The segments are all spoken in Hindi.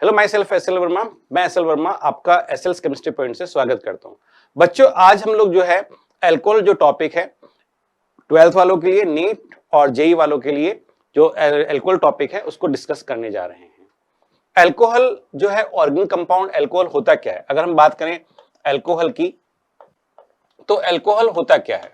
Hello myself SL Verma, मैं एसएल वर्मा आपका एसएल्स केमिस्ट्री पॉइंट से स्वागत करता हूं। बच्चों आज हम लोग जो है अल्कोहल जो टॉपिक है 12th वालों के लिए, नीट और जेई वालों के लिए जो अल्कोहल टॉपिक है उसको डिस्कस करने जा रहे हैं। अल्कोहल जो है ऑर्गेनिक कंपाउंड, अल्कोहल होता क्या है? अगर हम बात करें अल्कोहल की तो अल्कोहल होता क्या है?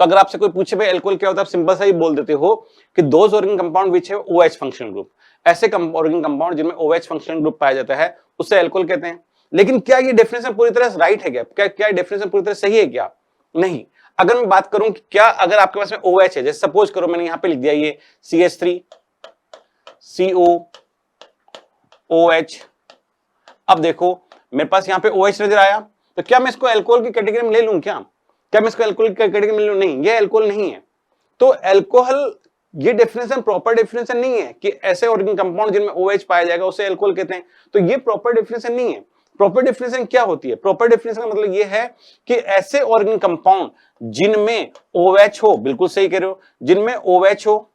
तो अगर आपसे कोई पूछे भाई अल्कोहल क्या होता है, आप सिंपल सा ही बोल देते हो कि दोज ऑर्गेनिक कंपाउंड विच है OH फंक्शनल ग्रुप। ऐसे ऑर्गेनिक कंपाउंड जिनमें OH फंक्शनल ग्रुप पाया जाता है उससे अल्कोहल कहते हैं। लेकिन क्या ये डेफिनेशन पूरी तरह राइट है? क्या डेफिनेशन पूरी तरह सही है क्या? नहीं। अगर मैं बात करूं कि क्या अगर आपके पास में OH है, जैसे सपोज करो मैंने यहां पे लिख दिया ये CH3 CO OH। अब देखो मेरे पास यहां पे OH नजर आया, तो क्या मैं इसको अल्कोहल की कैटेगरी में ले लूं? क्या मैं इसको अल्कोहल की कैटेगरी में लूं? नहीं, ये अल्कोहल नहीं है। तो अल्कोहल ये डेफिनेशन प्रॉपर डेफिनेशन नहीं है कि ऐसे ऑर्गेनिक कंपाउंड जिनमें OH पाया जाएगा उसे अल्कोहल कहते हैं। तो ये प्रॉपर डेफिनेशन नहीं है। प्रॉपर डेफिनेशन क्या होती है? प्रॉपर डेफिनेशन का मतलब ये है कि ऐसे ऑर्गेनिक कंपाउंड जिनमें OH हो, बिल्कुल सही कह रहे हो, जिनमें OH हो,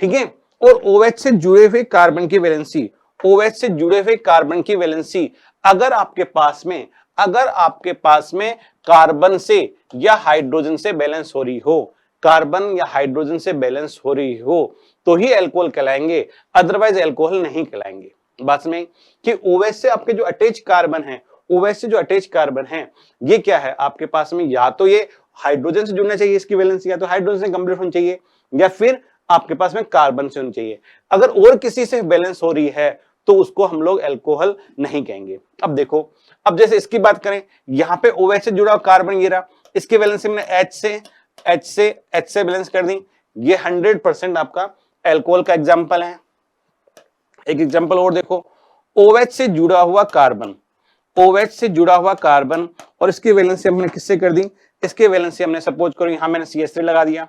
ठीक है, और OH से जुड़े हुए कार्बन की वैलेंसी, OH से जुड़े हुए कार्बन की वैलेंसी अगर आपके पास में कार्बन से या हाइड्रोजन से बैलेंस हो रही हो, कार्बन या हाइड्रोजन से बैलेंस हो रही हो तो ही अल्कोहल कहलाएंगे, अदरवाइज अल्कोहल नहीं कहलाएंगे। बात में कि OH से आपके जो अटैच कार्बन है, OH से जो अटैच कार्बन है ये क्या है आपके पास में, या तो ये हाइड्रोजन से जुड़ना चाहिए इसकी वैलेंसी, या तो हाइड्रोजन से कंप्लीट होनी चाहिए, या फिर आपके पास में कार्बन से होनी चाहिए। अगर और किसी से बैलेंस हो रही है तो उसको हम लोग अल्कोहल नहीं कहेंगे। अब देखो, अब जैसे इसकी बात करें, यहां पे OH से जुड़ा कार्बन ये रहा, इसकी वैलेंसी मैंने H से बैलेंस कर दी, ये 100% आपका अल्कोहल का एग्जांपल है। एक एग्जांपल और देखो, OH से जुड़ा हुआ कार्बन, OH से जुड़ा हुआ कार्बन और इसकी वैलेंसी हमने किससे कर दी? इसकी वैलेंसी हमने सपोज करो यहां मैंने CH3 लगा दिया,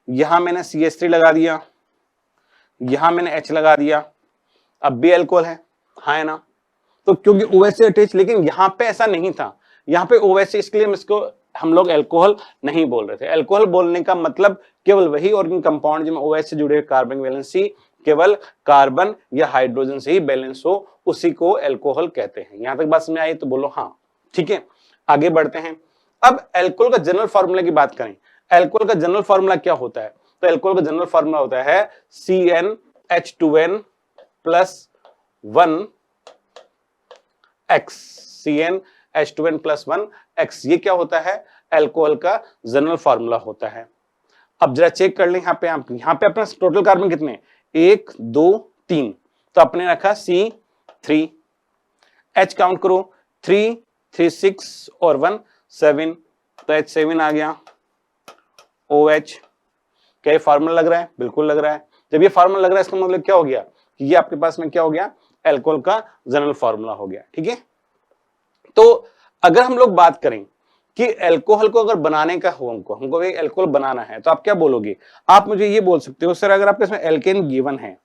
यहां मैंने CH3 लगा दिया, यहां मैंने H लगा दिया, अब भी अल्कोहल है, हाँ है ना? तो क्योंकि OH से अटैच, लेकिन यहां पे ऐसा नहीं था, यहां पे OH से, इसके लिए इसको हम लोग अल्कोहल नहीं बोल रहे थे। अल्कोहल बोलने का मतलब केवल वही ऑर्गेनिक कंपाउंड जिसमें OH से जुड़े कार्बन वैलेंसी केवल कार्बन या हाइड्रोजन से ही बैलेंस हो, उसी को अल्कोहल कहते हैं। यहां तक बात समझ आई तो बोलो हाँ, ठीक है। आगे बढ़ते हैं। अब अल्कोहल का जनरल फार्मूला की बात करें, अल्कोहल का जनरल फार्मूला क्या होता है? तो अल्कोहल का जनरल फार्मूला होता है CnH2n plus 1x, CnH2n plus 1x। ये क्या होता है? अल्कोहल का जनरल फार्मूला होता है। अब जरा चेक कर लें, यहां पे अपना टोटल कार्बन कितने? 1 2 3, तो अपने रखा C3। H काउंट करो, 3 3 6 और 1 7, तो H7 आ गया। OH, क्या ये फार्मूला लग रहा है? बिल्कुल लग रहा है। जब ये फार्मूला लग रहा है इसका मतलब क्या हो गया कि ये आपके पास में क्या हो गया? अल्कोहल का जनरल फार्मूला हो गया, ठीक है। तो अगर हम लोग बात करें कि अल्कोहल को अगर बनाने का हो, हमको एक अल्कोहल बनाना है, तो आप क्या बोलोगे? आप मुझे ये बोल सकते हो सर अगर आपके इसमें एल्केन गिवन है,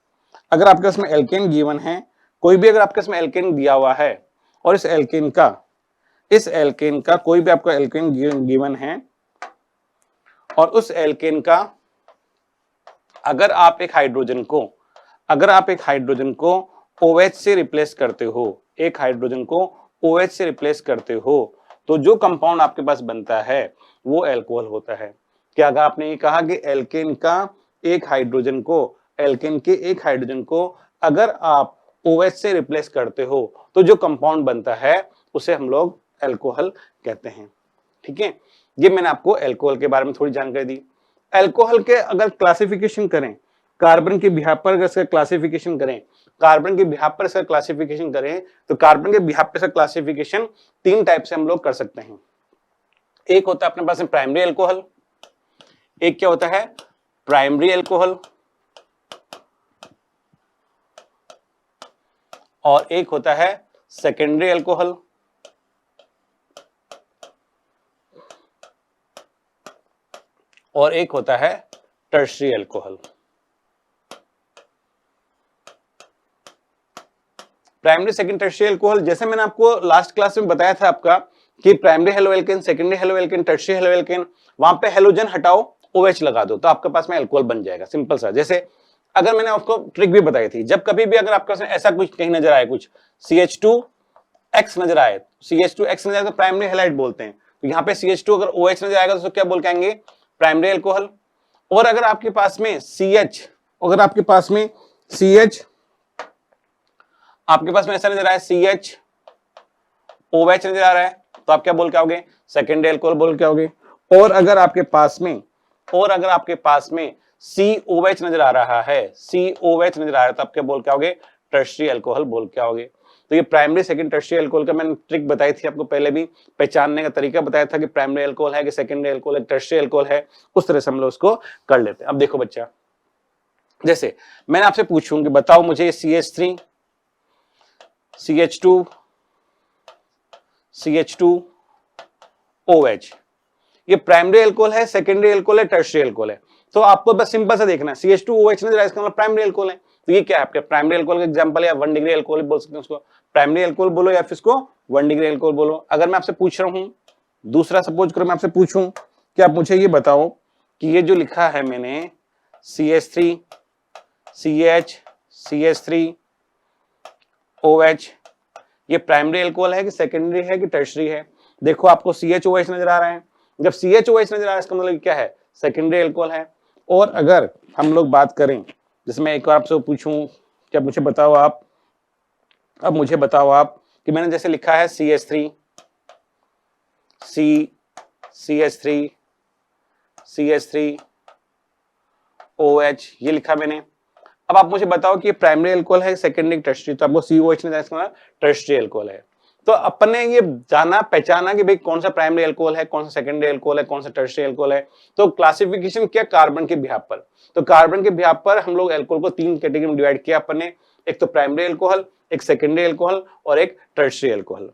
अगर आपके इसमें एल्केन गिवन है, कोई भी अगर आपके इसमें एल्केन दिया हुआ है और इस एल्केन का कोई भी आपका एल्केन गिवन है और उस एल्केन का अगर आप एक हाइड्रोजन को OH से रिप्लेस करते हो, एक हाइड्रोजन को OH से रिप्लेस करते हो, तो जो कंपाउंड आपके पास बनता है वो अल्कोहल होता है। क्या अगर आपने ये कहा कि एल्केन के एक हाइड्रोजन को अगर आप OH से रिप्लेस करते हो तो जो कंपाउंड बनता है उसे हम लोग अल्कोहल कहते हैं, ठीक है। ये मैंने आपको अल्कोहल के बारे में थोड़ी जानकारी दी। अल्कोहल के अगर क्लासिफिकेशन करें, कार्बन के बिहाफ पर अगर इसका क्लासिफिकेशन करें, तो कार्बन के बिहाफ पर इसका क्लासिफिकेशन 3 टाइप से हम लोग कर सकते हैं। एक होता है अपने पास में प्राइमरी अल्कोहल, एक क्या होता है? प्राइमरी अल्कोहल, और एक होता है सेकेंडरी अल्कोहल, और एक होता है tertiary alcohol. Primary, second, tertiary alcohol, जैसे मैंने आपको लास्ट क्लास में बताया था आपका कि primary halo alkane, secondary halo alkane, tertiary halo alkane, वहां पे हेलोजन हटाओ, OH लगा दो तो आपके पास में अल्कोहल बन जाएगा, सिंपल सा। जैसे अगर मैंने आपको ट्रिक भी बताई थी, जब कभी भी अगर आपके पास ऐसा कुछ कहीं नजर आए, कुछ CH2X नजर आए, CH2X नजर आए तो प्राइमरी हैलाइड बोलते हैं। तो यहाँ पे CH2 अगर OH नजर आएगा तो क्या बोल के आएंगे, प्राइमरी अल्कोहल। और अगर आपके पास में CH, अगर आपके पास में CH, आपके पास में ऐसा नजर आया CHOH नजर आ रहा है, तो आप क्या बोल के आओगे, सेकेंडरी अल्कोहल बोल के आओगे। और अगर आपके पास में COH नजर आ रहा है, COH नजर आ रहा है, तो आप क्या बोल के आओगे, टर्शियरी अल्कोहल बोल के आओगे। तो ये प्राइमरी सेकंड टर्शियरी अल्कोहल का मैंने ट्रिक बताई थी आपको, पहले भी पहचानने का तरीका बताया था कि प्राइमरी अल्कोहल है कि सेकेंडरी अल्कोहल है, टर्शियरी अल्कोहल है, उस तरह से हम लोग उसको कर लेते हैं। अब देखो बच्चा, जैसे मैंने आपसे पूछूं कि बताओ मुझे CH3, CH2, CH2OH, ये प्राइमरी अल्कोहल है, सेकेंडरी अल्कोहल है, टर्शियरी अल्कोहल है। तो आपको बस सिंपल सा देखना है, CH2OH नजर आए इसका मतलब प्राइमरी अल्कोहल है। तो ये क्या है आपके प्राइमरी अल्कोहल का एग्जांपल, या 1 डिग्री अल्कोहल बोल सकते हैं उसको, प्राइमरी अल्कोहल बोलो या फिर इसको 1 डिग्री अल्कोहल बोलो। अगर मैं आपसे पूछ रहा हूं दूसरा, सपोज करो मैं आपसे पूछूं कि आप मुझे ये बताओ कि ये जो लिखा है मैंने CH3, CH, CH3OH, ये प्राइमरी अल्कोहल है कि सेकेंडरी है कि टर्शियरी है। देखो आपको CHOH नजर आ रहा है, जब CHOH नजर आ रहा है इसका मतलब क्या है, सेकेंडरी अल्कोहल है। और अगर हम लोग बात करें, जैसे मैं एक बार आपसे पूछूं कि अब मुझे बताओ आप कि मैंने जैसे लिखा है CH3, CH3OH, ये लिखा मैंने। अब आप मुझे बताओ कि ये प्राइमरी अल्कोहल है सेकेंडरी टर्शियरी, तो आपको COH ने टर्शियरी अल्कोहल है। तो अपने ये जाना पहचाना कि भाई कौन सा प्राइमरी अल्कोहल है, कौन सा सेकेंडरी अल्कोहल है, कौन सा टर्शियरी अल्कोहल है। तो क्लासिफिकेशन किया कार्बन के बिहाफ पर, तो कार्बन के बिहाफ पर हम लोग अल्कोहल को 3 कैटेगरी में डिवाइड किया अपन ने, एक तो प्राइमरी अल्कोहल, एक सेकेंडरी अल्कोहल और एक टर्शियरी अल्कोहल।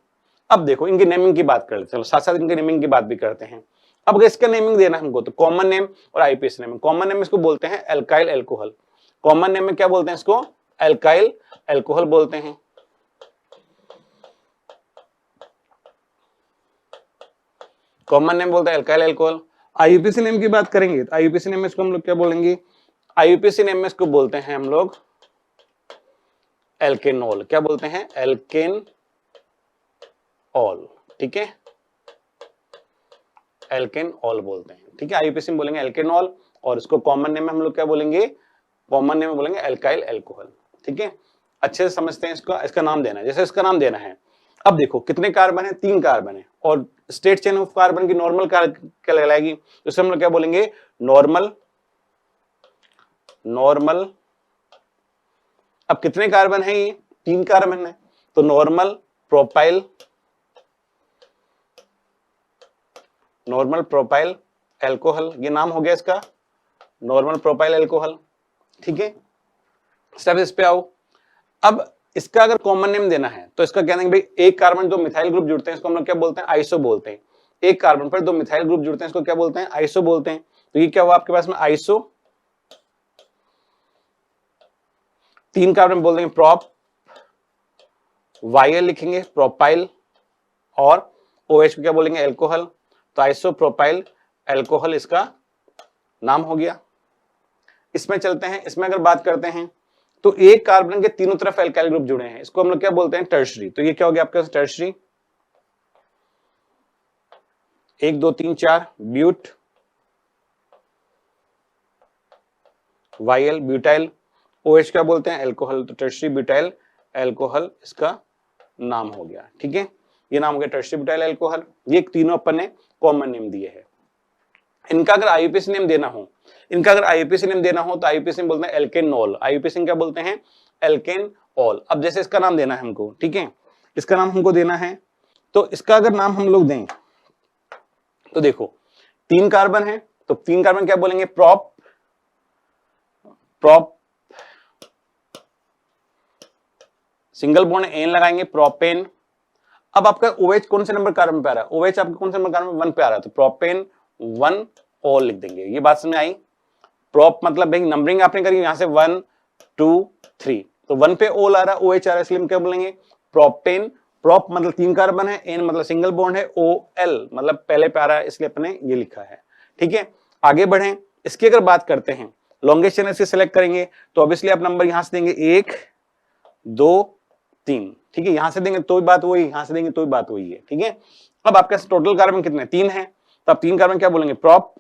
अब देखो इनकी नेमिंग की बात कर लेते हैं, साथ साथ इनकी नेमिंग की बात भी करते हैं। अब अगर इसका नेमिंग देना हमको तो कॉमन नेम और IUPAC नेम। कॉमन नेम इसको बोलते हैं एल्काइल अल्कोहल, कॉमन नेम में क्या बोलते हैं इसको, एल्काइल अल्कोहल बोलते हैं। कॉमन नेम बोलते हैं एल्काइल अल्कोहल। IUPAC नेम की बात करेंगे तो IUPAC नेम में इसको हम लोग क्या बोलेंगे, IUPAC नेम में इसको बोलते हैं हम लोग एल्केनॉल। क्या बोलते हैं, एल्केनॉल, ठीक है, एल्केनॉल बोलते हैं, ठीक है। IUPAC में बोलेंगे एल्केनॉल, और इसको कॉमन नेम में हम लोग क्या बोलेंगे, कॉमन नेम में बोलेंगे एल्काइल अल्कोहल, ठीक है। अच्छे से समझते हैं इसको, इसका नाम देना है, जैसे इसका नाम देना है। अब देखो कितने कार्बन है, 3 कार्बन है, और स्टेट चेन ऑफ कार्बन की नॉर्मल क्या कहलाएगी, तो हम लोग क्या बोलेंगे, नॉर्मल। अब कितने कार्बन है, ये 3 कार्बन है, तो नॉर्मल प्रोपाइल, अल्कोहल, ये नाम हो गया इसका, नॉर्मल प्रोपाइल अल्कोहल, ठीक है। सब इस पे आओ। अब इसका अगर कॉमन नेम देना है तो इसका क्या देंगे, भाई एक कार्बन 2 मिथाइल ग्रुप जुड़ते हैं, इसको हम लोग क्या बोलते हैं, आइसो बोलते हैं। एक कार्बन पर 2 मिथाइल ग्रुप जुड़ते हैं, इसको क्या बोलते हैं, आइसो बोलते हैं। तो ये क्या हुआ आपके पास में, आइसो। 3 कार्बन बोल देंगे प्रोप, YL लिखेंगे प्रोपाइल, और OH को क्या बोलेंगे, एल्कोहल। तो आइसो प्रोपाइल अल्कोहल इसका नाम हो गया। इसमें चलते हैं, इसमें अगर बात करते हैं तो एक कार्बन के तीनों तरफ एल्काइल ग्रुप जुड़े हैं, इसको हम लोग क्या बोलते हैं, टर्शियरी। तो ये क्या हो गया आपके पास, टर्शियरी। 1 2 3 4 ब्यूट, YL ब्यूटाइल, OH क्या बोलते हैं, एल्कोहल। तो टर्शियरी ब्यूटाइल अल्कोहल इसका नाम हो गया, ठीक है। ये नाम हो गया टर्शियरी ब्यूटाइल अल्कोहल। ये तीनों अपन ने कॉमन नेम दिए हैं। इनका अगर IUPAC नेम देना हो, तो IUPAC नेम बोलते हैं एल्केनॉल। IUPAC क्या बोलते हैं, एल्केनॉल। अब जैसे इसका नाम देना है हमको, ठीक है, इसका नाम हमको देना है, तो इसका अगर नाम हम लोग दें तो देखो 3 कार्बन है, तो 3 कार्बन क्या बोलेंगे, प्रोप, सिंगल बॉन्ड एन लगाएंगे, प्रोपेन। अब आपका OH कौन से नंबर कार्बन पे आ रहा है, OH आपका कौन से नंबर कार्बन 1 पे आ रहा है, तो प्रोपेन 1 ऑल लिख देंगे। ये बात समझ आई, प्रोप मतलब भाई नंबरिंग आपने करी यहां से 1 2 3, तो 1 पे ऑल आ रहा है, OH आ रहा है, इसलिए हम क्या बोलेंगे, प्रोपेन। प्रोप मतलब 3 कार्बन है, एन मतलब सिंगल बॉन्ड है, OL मतलब पहले पे आ रहा है, इसलिए अपने ये लिखा है, ठीक है। आगे बढ़े, इसकी अगर बात करते हैं लॉन्गेस्ट चेन इसके सिलेक्ट करेंगे तो ऑब्वियसली आप नंबर यहां से देंगे 1 2 3, ठीक है, यहां से देंगे तो भी बात वही, यहां से देंगे तो भी बात वही है, ठीक है। अब आपके टोटल कार्बन कितने 3 है, तो आप 3 कार्बन क्या बोलेंगे प्रोप,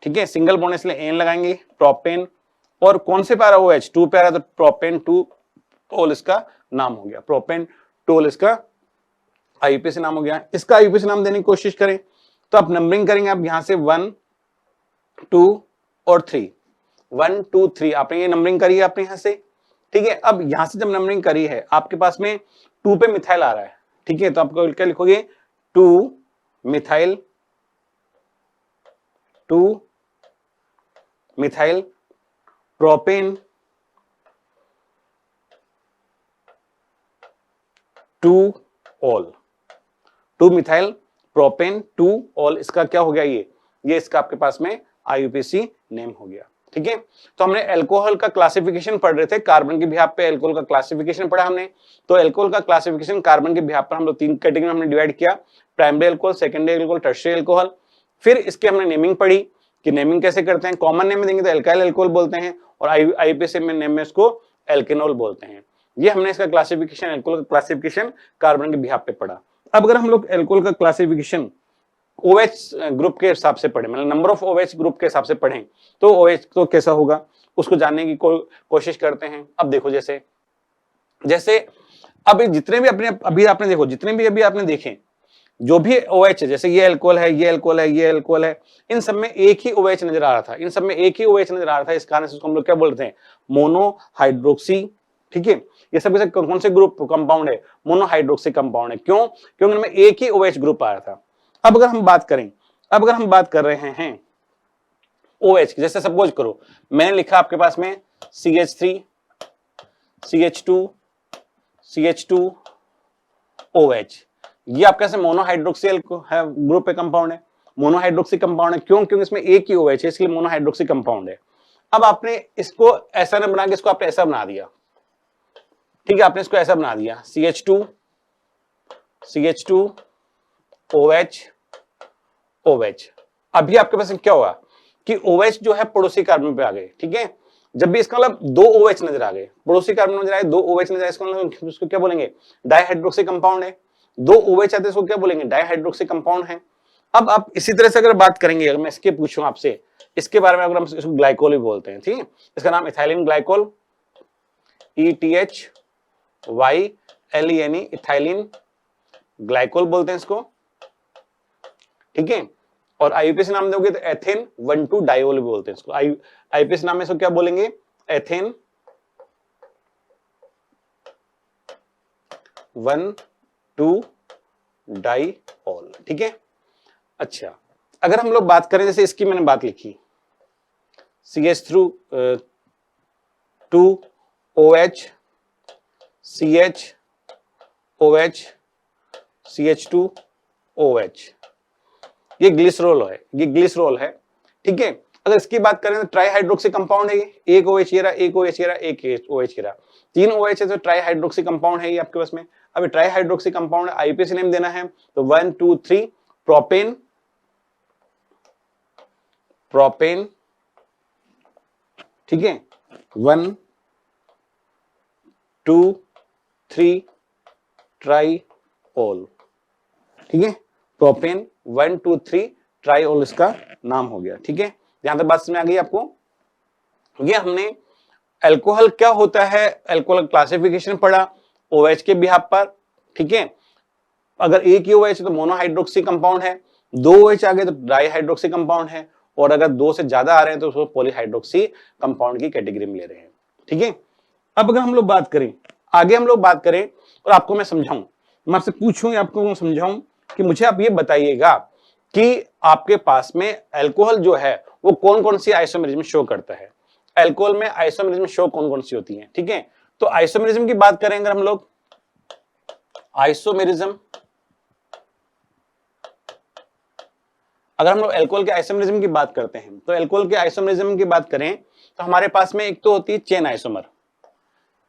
ठीक है, सिंगल बॉन्ड इसलिए एन लगाएंगे प्रोपेन, और कौन से पैरा OH 2 पैरा, तो प्रोपेन 2 ओल इसका नाम हो गया, प्रोपेन 2 ओल इसका आईयूपीएसी नाम हो गया। इसका आईयूपीएसी नाम देने की कोशिश करें तो आप नंबरिंग करेंगे, आप यहां से 1 2 और 3, 1 2 3 आपने ये नंबरिंग करी है आपने यहां से, ठीक है। अब यहां से जब नंबरिंग करी है आपके पास में 2 पे मिथाइल आ रहा है, ठीक है, तो आपको क्या लिखोगे 2 methyl, 2 methyl propane 2 all, 2 methyl propane 2 all, इसका क्या हो गया ये इसका आपके पास में आईयूपीएसी नेम हो गया, ठीक है। तो हमने अल्कोहल का क्लासिफिकेशन पढ़ रहे थे, कार्बन के बिहाफ पे अल्कोहल का क्लासिफिकेशन पढ़ा हमने। तो अल्कोहल का क्लासिफिकेशन कार्बन के बिहाफ पर हम लोग 3 कैटेगरी में हमने डिवाइड किया, primary alcohol, secondary alcohol, tertiary alcohol. फिर इसके हमने नेमिंग पढ़ी कि नेमिंग कैसे करते हैं, कॉमन नेम में देंगे तो अल्काइल अल्कोहल बोलते हैं, और आईयूपीएसी में नेम में इसको एल्केनॉल बोलते हैं। ये हमने इसका क्लासिफिकेशन, अल्कोहल का क्लासिफिकेशन कार्बन के बिहाफ पे पढ़ा। अब अगर हम लोग अल्कोहल का क्लासिफिकेशन OH ग्रुप के हिसाब से पढ़े, मतलब नंबर ऑफ OH ग्रुप के हिसाब से पढ़ें तो OH तो कैसा होगा उसको जानने की कोशिश करते हैं। अब देखो जैसे अभी जितने भी अपने अभी आपने देखो जितने भी अभी आपने देखे जो भी OH है, जैसे ये अल्कोहल है, ये अल्कोहल है, ये अल्कोहल है, इन सब में एक ही OH नजर आ रहा था, इन सब में एक ही OH नजर आ रहा था, इस कारण से उसको हम लोग क्या बोलते हैं मोनोहाइड्रोक्सी, ठीक है। ये सब कौन से ग्रुप कंपाउंड है, मोनोहाइड्रोक्सी कंपाउंड है, क्यों, क्योंकि इनमें एक ही OH ग्रुप आ रहा था। अब अगर हम बात कर रहे हैं OH की, जैसे सपोज करो मैंने लिखा आपके पास में CH3 CH2 CH2 OH, ये आपके से मोनोहाइड्रोक्सी ग्रुप पे कंपाउंड है, मोनोहाइड्रोक्सी कंपाउंड है, क्यों, क्योंकि इसमें एक ही OH है, इसलिए मोनोहाइड्रोक्सी कंपाउंड है। अब आपने इसको ऐसा न बना के इसको आपने ऐसा बना दिया, ठीक है, आपने इसको ऐसा बना दिया CH2 OH OH। अभी आपके पास क्या हुआ कि OH जो है पड़ोसी कार्बन पे आ गए, ठीक है। जब भी इसका मतलब 2 OH नजर आ गए, पड़ोसी कार्बन नजर आए 2 OH नजर आए, इसका मतलब उसको क्या बोलेंगे डाइहाइड्रोक्सी कंपाउंड है। 2 OH आते हैं इसको क्या बोलेंगे डाइहाइड्रोक्सी कंपाउंड है। अब आप इसी तरह से अगर बात करेंगे, अगर मैं इसके पूछूं आपसे इसके बारे में, अगर हम इसको ग्लाइकोल भी बोलते हैं, ठीक है, इसका नाम ethylene glycol, ETHYLENE ethylene glycol बोलते हैं इसको, ठीक है। और आईयूपीएसी नाम दोगे तो एथेन 1,2 डाइओल भी बोलते हैं इसको, आईयूपीएसी नाम में इसको क्या बोलेंगे एथेन 1,2 डाइओल, ठीक है। अच्छा, अगर हम लोग बात करें जैसे इसकी मैंने बात लिखी CH2 OH CH CH2 OH, ये ग्लिसरॉल है, ठीक है। अगर इसकी बात करें तो ट्राई हाइड्रोक्सी कंपाउंड है, ये एक OH ये रहा, एक OH ये रहा, एक OH ये रहा, 3 OH है तो ट्राई हाइड्रोक्सी कंपाउंड है ये आपके पास में। अब try hydroxy compound IUPAC name देना है तो 1 2 3 प्रोपेन, ठीक है, 1 2 3 ट्राइओल, ठीक है, प्रोपेन 1 2 3 ट्राइओल इसका नाम हो गया, ठीक है। यहां तक बात समझ आ गई आपको। ये हमने अल्कोहल क्या होता है, अल्कोहल क्लासिफिकेशन पढ़ा OH के बिहाफ पर, ठीक है। अगर एक ही OH तो मोनोहाइड्रोक्सी कंपाउंड है, 2 OH आ गए तो डाइहाइड्रोक्सी कंपाउंड है, और अगर 2 से ज्यादा आ रहे हैं तो उसको पॉलीहाइड्रोक्सी कंपाउंड की कैटेगरी में ले रहे हैं, ठीक है। अब अगर हम लोग बात करें आगे हम लोग बात करें और आपको मैं समझाऊं, मैं आपसे पूछूं आपको मैं समझाऊं कि मुझे आप ये बताइएगा कि आपके पास में अल्कोहल जो है वो कौन कौन सी आइसोमेरिज्म शो करता है, अल्कोहल में आइसोमेरिज्म शो कौन कौन सी होती है, ठीक है। तो आइसोमेरिज्म की बात करें अगर हम लोग, आइसोमेरिज्म अगर हम लोग अल्कोहल के आइसोमेरिज्म की बात करते हैं तो अल्कोहल के आइसोमेरिज्म की बात करें तो हमारे पास में एक तो होती है चेन आइसोमर।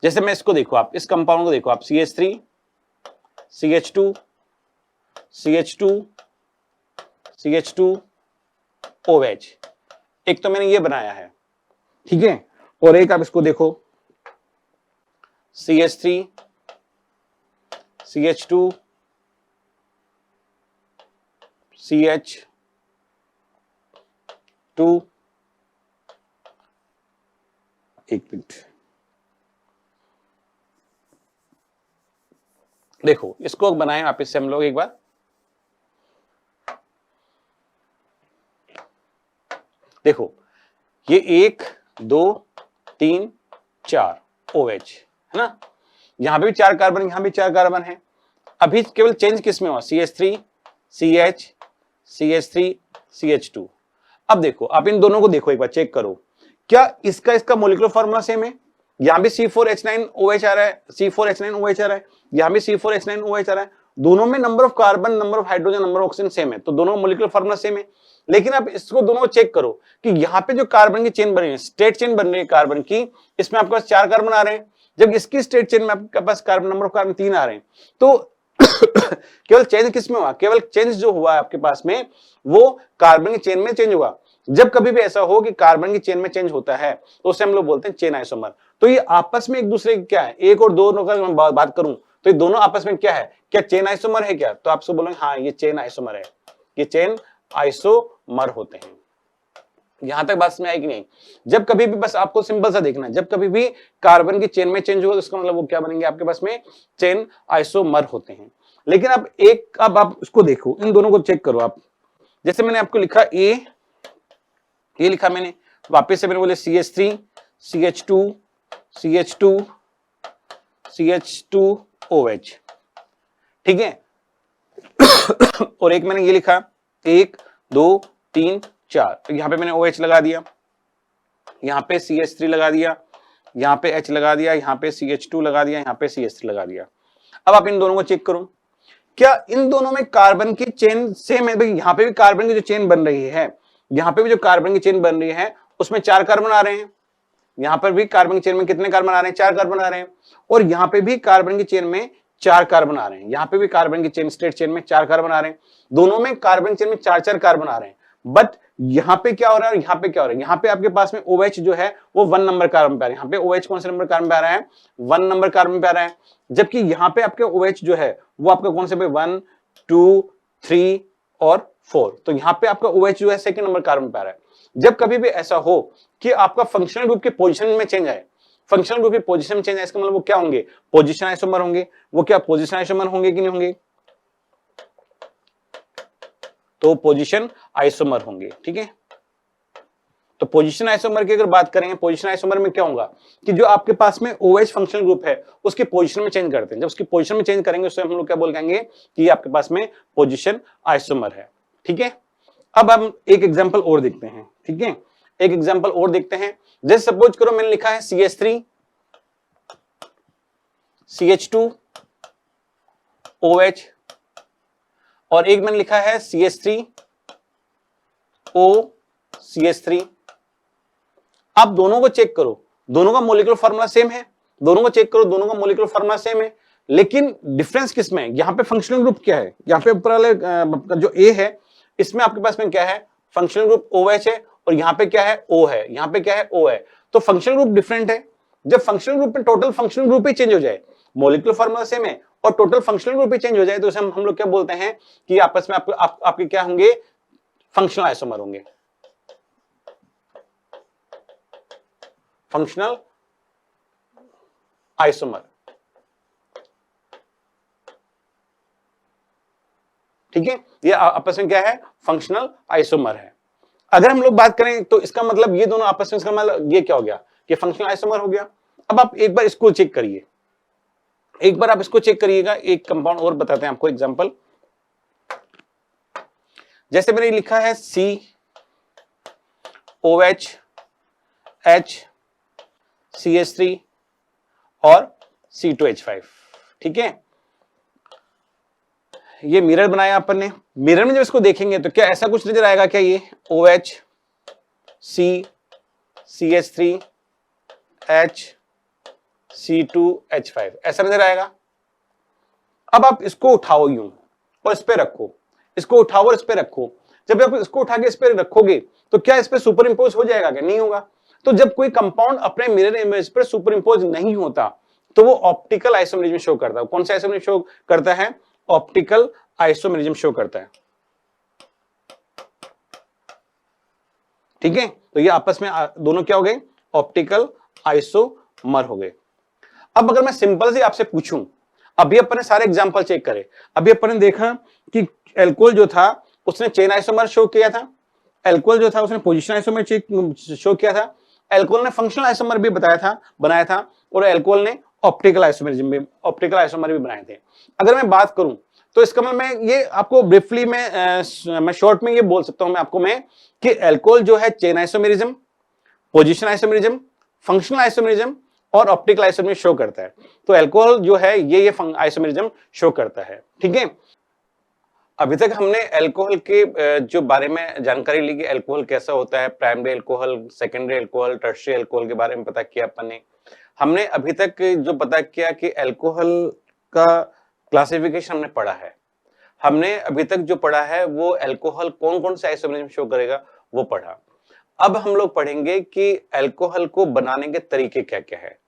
जैसे मैं इसको देखो, आप इस कंपाउंड को देखो, आप CH3 CH2 CH2 CH2 OH, एक तो मैंने ये बनाया है, ठीक है, और एक आप इसको देखो CH3 CH2 CH2, एक मिनट देखो, इसको बनाए वापस से हम लोग एक बार। देखो ये 1 2 3 4 OH है ना, यहां पे भी 4 कार्बन, यहां भी 4 कार्बन है। अभी केवल चेंज किस में हुआ, CH3 CH CH3 CH2। अब देखो, आप इन दोनों को देखो एक बार, चेक करो क्या इसका मॉलिक्यूलर फार्मूला सेम है। यहां भी C4H9OH आ रहा है, C4H9OH आ रहा है, यहां भी C4H9OH आ रहा है। दोनों में number of carbon, number of hydrogen, number of oxygen same है, तो दोनों का मॉलिक्यूलर फार्मूला सेम है। लेकिन आप इसको दोनों को चेक करो कि यहाँ पे जो कार्बन की चेन बन रही है, स्टेट चेन बन रही है कार्बन की, इसमें आपके पास 4 कार्बन आ रहे हैं, जब इसकी स्टेट चेन में आपके पास कार्बन, नंबर ऑफ कार्बन 3 आ रहे हैं। तो केवल चेंज किस में हुआ, केवल चेंज जो हुआ है आपके पास में वो कार्बन की चेन में चेंज हुआ। जब कभी भी ऐसा हो कि कार्बन की चेन में चेंज होता है तो उसे हम लोग बोलते हैं चेन आइसोमर। तो ये आपस में एक दूसरे की क्या है, एक और दो का मैं बात करूं तो ये दोनों आपस में क्या है, क्या चेन आइसोमर है क्या, तो आपसे बोलेंगे हाँ ये चेन आइसोमर है, ये चेन आइसोमर होते हैं। यहां तक बात में आई कि नहीं। जब कभी भी, बस आपको सिंपल सा देखना है, जब कभी भी कार्बन की चेन में चेंज होगा तो इसका मतलब वो क्या बनेंगे आपके पास में, चेन आइसोमर होते हैं। लेकिन अब आप उसको देखो, इन दोनों को चेक करो आप। जैसे मैंने आपको लिखा ये लिखा मैंने, वापस से मैंने बोले CH3 CH2 CH2 CH2OH, ठीक है। और एक मैंने ये लिखा 1 2 3 4, तो यहां पे मैंने OH लगा दिया, यहां पे CH3 लगा दिया, यहां पे H लगा दिया, यहां पे CH2 लगा दिया, यहां पे CH3 लगा दिया। अब आप इन दोनों को चेक करो, क्या इन दोनों में कार्बन की चेन सेम है। भाई यहां पे भी कार्बन की जो चेन बन रही है, यहां पे भी जो कार्बन की चेन बन रही है उसमें 4 कार्बन आ रहे हैं, यहां पर भी कार्बन की चेन में कितने कार्बन आ रहे हैं, 4 कार्बन आ रहे हैं। और यहां पे भी कार्बन की चेन में 4 कार्बन आ रहे हैं, यहां पे भी कार्बन की चेन, स्टेट चेन में 4 कार्बन आ रहे हैं। दोनों में कार्बन चेन में 4 कार्बन आ रहे हैं। बट यहां पे क्या हो रहा है और यहां पे क्या हो रहा है, यहां पे आपके पास में OH जो है वो 1 नंबर कार्बन पे आ रहा है। यहां पे OH कौन से नंबर कार्बन पे आ रहा है, 1 नंबर कार्बन पे आ रहा है। जबकि यहां पे आपके OH जो है वो आपका कौन से पे, 1 2 3 और 4, तो यहां पे आपका OH जो है सेकंड नंबर कार्बन पे आ रहा है। जब कभी भी ऐसा हो कि आपका फंक्शनल ग्रुप के पोजीशन में चेंज आए, फंक्शनल ग्रुप के पोजीशन में चेंज आए, इसका मतलब वो क्या होंगे, पोजीशन आइसोमर होंगे। वो क्या पोजीशन आइसोमर होंगे कि नहीं होंगे, तो पोजीशन आइसोमर होंगे, ठीक है। तो पोजीशन आइसोमर की अगर बात करेंगे, पोजीशन आइसोमर में क्या होगा कि जो आपके पास में OH फंक्शनल ग्रुप है उसके पोजीशन में चेंज करते हैं। जब उसकी पोजीशन में चेंज करेंगे उससे हम लोग क्या बोल कहेंगे कि ये आपके पास में पोजीशन आइसोमर है, ठीक है। अब हम एक एग्जांपल और देखते हैं, ठीक है, एक एग्जांपल और देखते हैं। जैसे सपोज करो मैंने लिखा है CH3 CH2 OH और एक मैंने लिखा है CH3 O CH3। आप दोनों को चेक करो, दोनों का मॉलिक्यूलर फार्मूला सेम है, दोनों को चेक करो, दोनों का मॉलिक्यूलर फार्मूला सेम है। लेकिन डिफरेंस किसमें है, यहां पे फंक्शनल ग्रुप क्या है, यहां पे ऊपर वाले जो A है इसमें आपके पास में क्या है, फंक्शनल ग्रुप OH है, और यहां पे क्या है, O है, यहां पे क्या है, O है। तो फंक्शनल ग्रुप डिफरेंट है। जब फंक्शनल ग्रुप में टोटल फंक्शनल ग्रुप ही चेंज हो जाए, मॉलिक्यूलर फार्मूला सेम है और टोटल फंक्शनल ग्रुप ही चेंज हो जाए, तो उसे हम लोग क्या बोलते हैं कि आपस में आपके क्या होंगे, फंक्शनल आइसोमर होंगे, फंक्शनल आइसोमर, ठीक है। ये आपस में क्या है, फंक्शनल आइसोमर है। अगर हम लोग बात करें तो इसका मतलब ये दोनों आपस में, इसका मतलब ये क्या हो गया कि फंक्शनल आइसोमर हो गया। अब आप एक बार इसको चेक करिए, एक बार आप इसको चेक करिएगा। एक कंपाउंड और बताते हैं आपको एग्जांपल। जैसे मैंने लिखा है COH H CH3 और C2H5, ठीक है। ये मिरर बनाया अपन ने, मिरर में जब इसको देखेंगे तो क्या ऐसा कुछ नजर आएगा क्या, ये OH C CH3 H C2H5 ऐसा नजर आएगा। अब आप इसको उठाओ यूं और इस पे रखो, इसको उठाओ और इस पे रखो, जब आप इसको उठा के इस पे रखोगे तो क्या इस पे सुपर इंपोज हो जाएगा क्या? नहीं होगा। तो जब कोई कंपाउंड अपने मिरर इमेज पर सुपर इंपोज नहीं होता तो वो ऑप्टिकल आइसोमेरिज्म शो करता है। कौन सा आइसोमेरिज्म शो करता है? ऑप्टिकल आइसोमेरिज्म शो करता है। ठीक है, तो ये आपस में दोनों क्या हो गए? ऑप्टिकल आइसोमर हो गए। अब अगर मैं सिंपल से आपसे पूछूं, अभी अपन ने सारे एग्जांपल चेक करे, अभी अपन ने देखा कि एल्कोहल जो था उसने चेन आइसोमर शो किया था, एल्कोहल जो था उसने पोजीशन आइसोमर शो किया था, एल्कोहल ने फंक्शनल आइसोमर भी बनाया था और एल्कोहल ने ऑप्टिकल आइसोमर भी बनाए थे। अगर मैं बात करूं तो इसका मतलब मैं ये आपको ब्रीफली मैं शॉर्ट में ये बोल सकता हूं मैं आपको कि एल्कोहल जो है chain isomerism, position isomerism, functional isomerism और ऑप्टिकल आइसोमेरिज्म शो करता है। तो एल्कोहल जो है ये आइसोमेरिज्म शो करता है। ठीक है, अभी तक हमने अल्कोहल के जो बारे में जानकारी ली कि अल्कोहल कैसा होता है, primary alcohol, secondary alcohol, tertiary alcohol के बारे में पता किया अपन ने। हमने अभी तक जो पता किया कि अल्कोहल का क्लासिफिकेशन हमने पढ़ा है। हमने अभी तक जो पढ़ा है वो अल्कोहल कौन कौन से आइसोमेरिज्म शो करेगा वो पढ़ा। अब हम लोग पढ़ेंगे कि अल्कोहल को बनाने के तरीके क्या क्या है।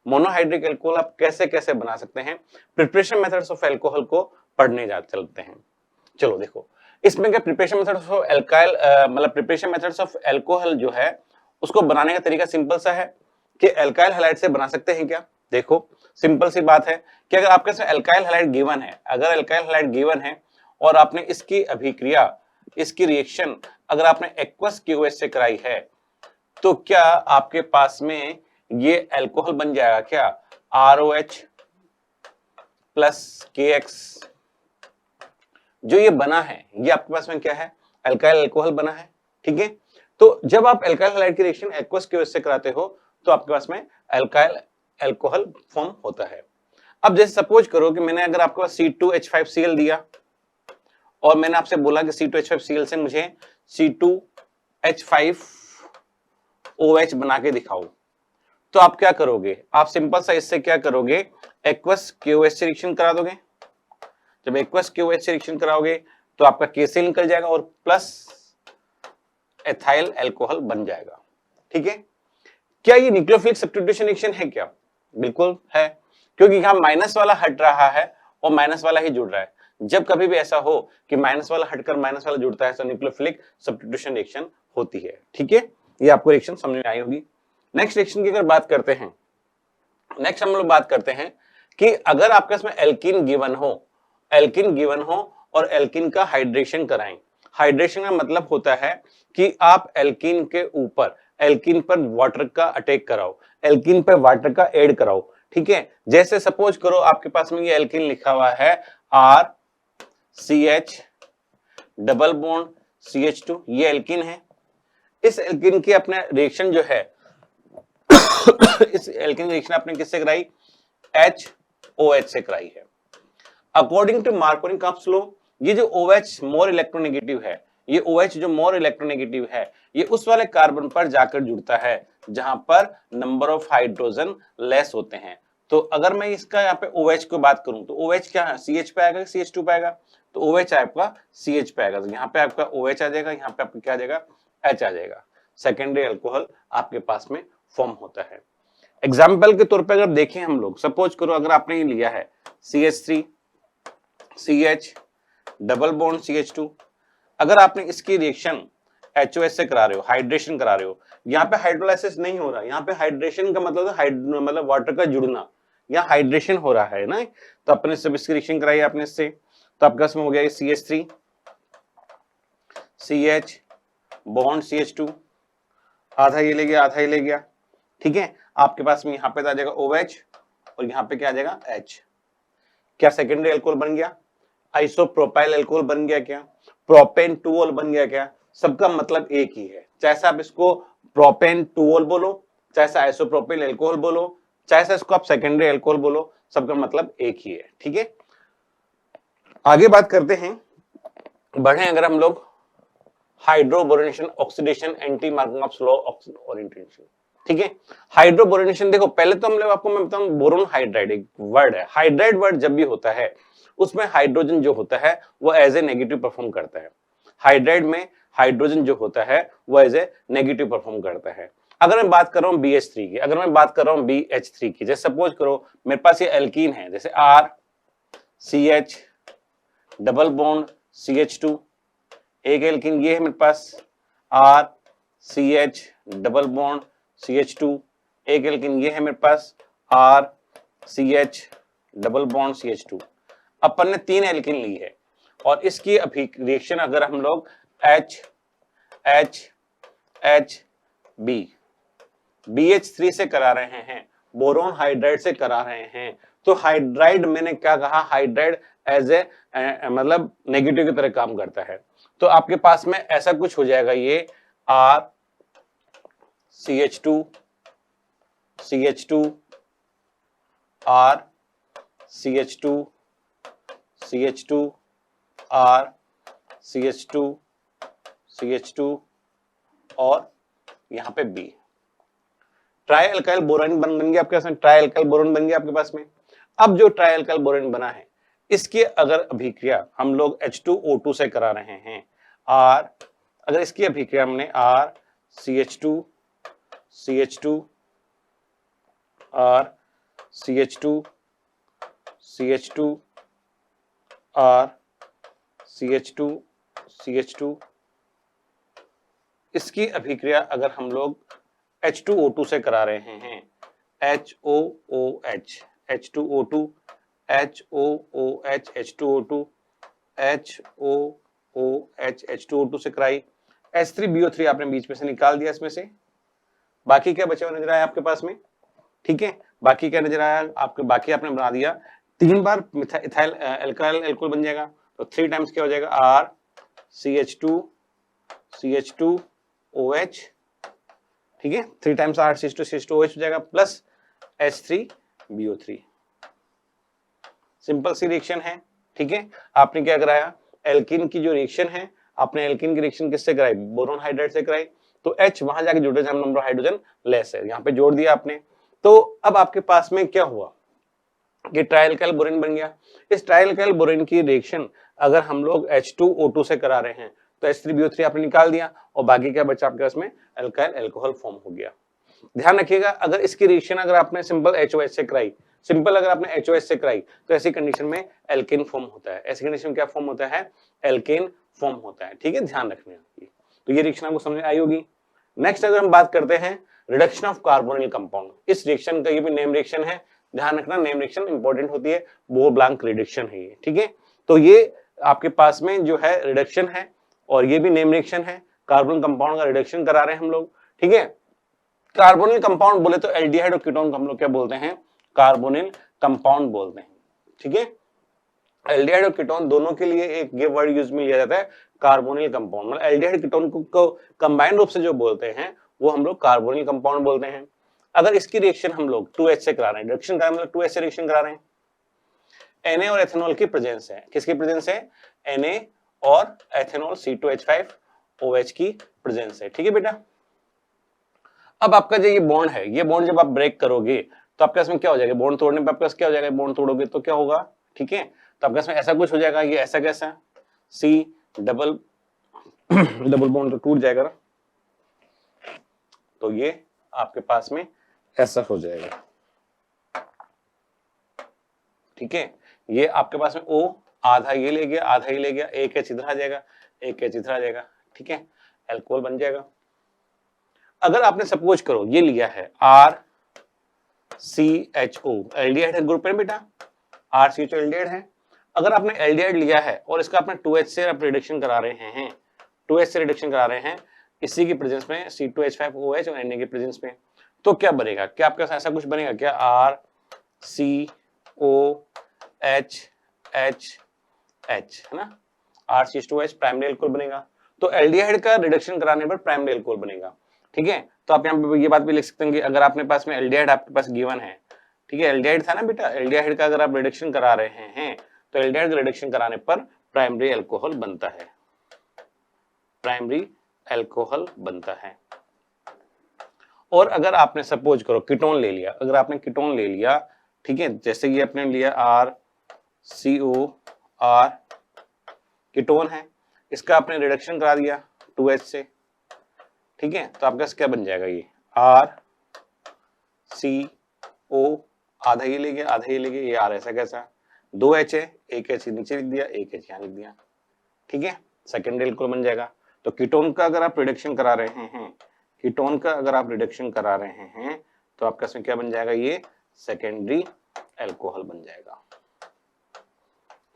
मोनोहाइड्रिक अल्कोहल आप कैसे कैसे बना सकते हैं, प्रिपरेशन मेथड्स ऑफ अल्कोहल को पढ़ने चलते हैं। चलो देखो, इसमें क्या प्रिपरेशन मेथड्स ऑफ अल्काइल मतलब प्रिपरेशन मेथड्स ऑफ अल्कोहल जो है उसको बनाने का तरीका सिंपल सा है कि अल्काइल हैलाइड से बना सकते हैं क्या? देखो सिंपल सी बात है कि अगर आपके पास अल्काइल हैलाइड गिवन है, अगर अल्काइल हैलाइड गिवन है और आपने इसकी अभिक्रिया, इसकी रिएक्शन अगर आपने एक्वस क्यूएस से कराई है तो क्या आपके पास में ये अल्कोहल बन जाएगा क्या? ROH प्लस KX जो ये बना है ये आपके पास में क्या है? अल्काइल अल्कोहल बना है। ठीक है, तो जब आप अल्काइल हैलाइड की रिएक्शन एक्वस क्यूएस से कराते हो तो आपके पास में अल्काइल अल्कोहल फॉर्म होता है। अब जैसे सपोज करो कि मैंने अगर आपके पास C2H5Cl दिया और मैंने आपसे बोला कि C2H5Cl से मुझे C2H5OH बना के दिखाओ, तो आप क्या करोगे? आप सिंपल सा इससे क्या करोगे? एक्वस क्यूएस से रिएक्शन करा दोगे। जब एक्वस क्यूएस से रिएक्शन कराओगे तो आपका KCl निकल जाएगा और प्लस एथाइल अल्कोहल बन जाएगा। ठीक है, क्या ये न्यूक्लियोफिलिक सब्स्टिट्यूशन रिएक्शन है क्या? बिल्कुल है, क्योंकि यहां माइनस वाला हट रहा है और माइनस वाला ही जुड़ रहा है। जब कभी भी ऐसा हो कि माइनस वाला हटकर माइनस वाला जुड़ता है तो न्यूक्लियोफिलिक सब्स्टिट्यूशन रिएक्शन होती है। ठीक है, ये आपको रिएक्शन समझ में आई होगी। नेक्स्ट रिएक्शन की अगर बात करते हैं, नेक्स्ट हम लोग बात करते हैं कि अगर आपके पास में एल्कीन गिवन हो और एल्कीन का हाइड्रेशन कराएं। हाइड्रेशन का मतलब होता है कि आप एल्कीन के ऊपर, एल्कीन पर वाटर का अटैक कराओ, एल्कीन पर वाटर का ऐड कराओ। ठीक है, जैसे सपोज करो आपके पास में ये एल्कीन लिखा हुआ है RCH डबल बॉन्ड CH2, ये एल्कीन है। इस एल्कीन की अपने रिएक्शन जो है इस एल्कीन रिएक्शन आपने किससे कराई? HOH से कराई है। According to Markovnikov cups law, ये जो OH मोर इलेक्ट्रोनेगेटिव है, ये OH जो मोर इलेक्ट्रोनेगेटिव है, ये उस वाले कार्बन पर जाकर जुड़ता है जहां पर नंबर ऑफ हाइड्रोजन लेस होते हैं। तो अगर मैं इसका यहाँ पे OH को बात करूं तो OH क्या है? CH पे आएगा, CH2 पे आएगा, तो OH आपका CH पे आएगा, तो यहाँ पे आपका OH आ जाएगा, यहाँ पे आपका क्या आ जाएगा? H आ जाएगा। सेकेंडरी अल्कोहल आपके पास में फॉर्म होता है। एग्जाम्पल के तौर पर अगर देखें हम लोग, सपोज करो अगर आपने ये लिया है CH3 CH double bond CH2, अगर आपने इसकी रिएक्शन HOH से करा रहे हो, हाइड्रेशन करा रहे हो, यहाँ पे हाइड्रोलाइसिस नहीं हो रहा, यहाँ पे हाइड्रेशन का मतलब मतलब वाटर का जुड़ना, यहाँ हाइड्रेशन हो रहा है ना। तो अपने सब इसकी रिएक्शन कराई आपने इससे, तो आपके पास में हो गया CH3 CH बॉन्ड CH2, आधा ये ले गया, आधा ये ले गया। ठीक है, आपके पास में यहाँ पे आ जाएगा OH और यहाँ पे क्या आ जाएगा? H। क्या सेकेंडरी अल्कोहल बन गया? आइसोप्रोपाइल अल्कोहल बन गया क्या? प्रोपेन टूओल बन गया क्या? सबका मतलब एक ही है, चाहे आप इसको प्रोपेन टूओल बोलो, चाहे आइसोप्रोपाइल अल्कोहल बोलो, चाहे इसको आप सेकेंडरी अल्कोहल बोलो, सबका मतलब एक ही है। ठीक है, आगे बात करते हैं, बढ़े अगर हम लोग hydroboration oxidation anti Markovnikov cups law orientation. ठीक है, हाइड्रोबोरेनेशन देखो, पहले तो हम लोग आपको मैं बताऊं, बोरोन हाइड्राइड एक वर्ड है। हाइड्राइड वर्ड जब भी होता है उसमें हाइड्रोजन जो होता है वो एज ए नेगेटिव परफॉर्म करता है। हाइड्राइड में हाइड्रोजन जो होता है वो एज ए नेगेटिव परफॉर्म करता है। अगर मैं बात कर रहा हूँ BH3 की, अगर मैं बात कर रहा हूँ BH3 की, जैसे सपोज करो मेरे पास ये एल्कीन है, जैसे RCH डबल बॉन्ड CH2, एक एल्कीन ये है मेरे पास RCH डबल बॉन्ड CH2, एक एल्कीन ये है मेरे पास RCH डबल बॉन्ड CH2। अपन ने 3 एल्कीन ली है और इसकी रिएक्शन अगर हम लोग BH3 से करा रहे हैं, बोरोन हाइड्राइड से करा रहे हैं, तो हाइड्राइड मैंने क्या कहा, हाइड्राइड एज ए मतलब नेगेटिव की तरह काम करता है। तो आपके पास में ऐसा कुछ हो जाएगा, ये RCH2 CH2 RCH2 CH2 RCH2 CH2 और यहां पे B, ट्राई अल्काइल बोरान बन गया आपके पास में, ट्राई अल्काइल बोरान बन गया आपके पास में। अब जो ट्राई अल्काइल बोरान बना है, इसकी अगर अभिक्रिया हम लोग H2O2 से करा रहे हैं, अगर इसकी अभिक्रिया हमने RCH2 CH2 RCH2 CH2 RCH2 CH2, इसकी अभिक्रिया अगर हम लोग H2O2 से करा रहे हैं, HOOH H2O2 HOOH H2O2 HOOH H2O2 से कराई, H3BO3 आपने बीच में से निकाल दिया इसमें से, बाकी क्या बचा हुआ नजर आया आपके पास में, ठीक है, बाकी क्या नजर आया आपके, बाकी आपने बना दिया 3 बार इथाइल अल्काइल एल्कोहल बन जाएगा, तो 3 टाइम्स क्या हो जाएगा RCH2 CH2OH, ठीक है, 3 टाइम्स RCH2 CH2OH हो जाएगा प्लस H3BO3। सिंपल सी रिएक्शन है, ठीक है। आपने क्या कराया, एल्कीन की जो रिएक्शन है, आपने एल्कीन की रिएक्शन किससे कराई, बोरोन हाइड्राइड से कराई, तो H वहां जाके जुड़े, जहां नंबर ऑफ हाइड्रोजन लेस है, यहाँ पे जोड़ दिया आपने। तो अब आपके पास में क्या हुआ कि ट्राई अल्काइल बोरेन बन गया। इस ट्राई अल्काइल बोरेन की रिएक्शन अगर हम लोग H2O2 से करा रहे हैं, तो H3BO3 आपने निकाल दिया और बाकी क्या बचा आपके पास में, अल्काइल अल्कोहल फॉर्म हो गया। ध्यान रखिएगा, अगर इसकी रिएक्शन अगर आपने सिंपल HOH से कराई, सिंपल अगर आपने HOH से कराई, तो ऐसी कंडीशन में एल्केन फॉर्म होता है, ऐसी कंडीशन में क्या फॉर्म होता है, एल्केन फॉर्म होता है, ठीक है, ध्यान रखना है। तो ये रिएक्शन आपको समझ आई होगी। नेक्स्ट अगर हम बात करते हैं रिडक्शन ऑफ कार्बोनिल कंपाउंड, इस रिएक्शन का ये भी नेम रिएक्शन है, ध्यान रखना नेम रिएक्शन इंपॉर्टेंट होती है, बोर ब्लैंक रिडक्शन है ये, ठीक है। तो ये आपके पास में जो है रिडक्शन है और ये भी नेम रिएक्शन है, कार्बन कंपाउंड का रिडक्शन करा रहे हैं हम लोग, ठीक है। कार्बोनिल कंपाउंड बोले तो एल्डिहाइड और कीटोन को हम लोग क्या बोलते हैं, कार्बोनिल कंपाउंड बोलते हैं, ठीक है। एल्डिहाइड और कीटोन दोनों के लिए एक ये वर्ड यूज में लिया जाता है, कार्बोनिल कंपाउंड, मतलब एल्डिहाइड कीटोन को कंबाइंड रूप से जो बोलते हैं वो हम लोग कार्बोनिल कंपाउंड बोलते हैं। अगर इसकी रिएक्शन हम लोग 2H से करा रहे हैं, रिएक्शन करा मतलब 2H से रिएक्शन करा रहे हैं, Na और एथेनॉल की प्रेजेंस है, किसकी प्रेजेंस है, Na और एथेनॉल C2H5OH की प्रेजेंस है, ठीक है बेटा। अब आपका जो ये बॉन्ड है, ये बॉन्ड जब आप ब्रेक करोगे तो आपके पास में क्या हो जाएगा, बॉन्ड तोड़ने पे आपके पास क्या हो जाएगा, बॉन्ड तोड़ोगे तो क्या होगा, ठीक है, तो आपके पास में ऐसा कुछ हो जाएगा, ये ऐसा कैसा C डबल बॉन्ड तो टूट जाएगा ना, तो ये आपके पास में ऐसा हो जाएगा, ठीक है। ये आपके पास में O आधा ये ले गया, आधा ये ले गया, एक H इधर आ जाएगा, एक H इधर आ जाएगा, ठीक है, अल्कोहल बन जाएगा। अगर आपने सपोज करो ये लिया है RCHO, एल्डिहाइड ग्रुप है बेटा, RCHO एल्डिहाइड है। अगर आपने एल्डिहाइड लिया है और इसका आपने 2H से आप रिडक्शन करा रहे हैं, 2H से रिडक्शन करा रहे हैं इसी की प्रेजेंस में, C2H5OH और Na की प्रेजेंस में, तो क्या बनेगा, क्या आपके पास ऐसा कुछ बनेगा क्या, RCOHH है ना, RCH2H प्राइमरी अल्कोहल बनेगा, तो एल्डिहाइड का रिडक्शन कराने पर प्राइमरी अल्कोहल बनेगा, ठीक है। तो आप यहाँ पे ये बात भी लिख सकते हैं कि अगर आपने पास में एल्डिहाइड आपके पास गिवन है, ठीक है, एल्डिहाइड था ना बेटा, एल्डिहाइड का अगर आप रिडक्शन करा रहे हैं तो एल्डिहाइड का रिडक्शन कराने पर प्राइमरी अल्कोहल बनता है, प्राइमरी अल्कोहल बनता है। और अगर आपने सपोज करो कीटोन ले लिया, अगर आपने कीटोन ले लिया, ठीक है, जैसे ये आपने लिया RCOR कीटोन है, इसका आपने रिडक्शन करा दिया 2H से, ठीक है, तो आपका क्या बन जाएगा, ये RCO, आधा ये ले गया आधा ये ले गया, ये R ऐसा कैसा, 2H है, एक H नीचे लिख दिया, एक H यहाँ लिख दिया, ठीक है, सेकेंडरी एल्कोहल बन जाएगा। तो कीटोन का अगर आप रिडक्शन करा रहे हैं, कीटोन का अगर आप रिडक्शन करा रहे हैं तो आपका इसमें क्या बन जाएगा, ये सेकेंडरी एल्कोहल बन जाएगा,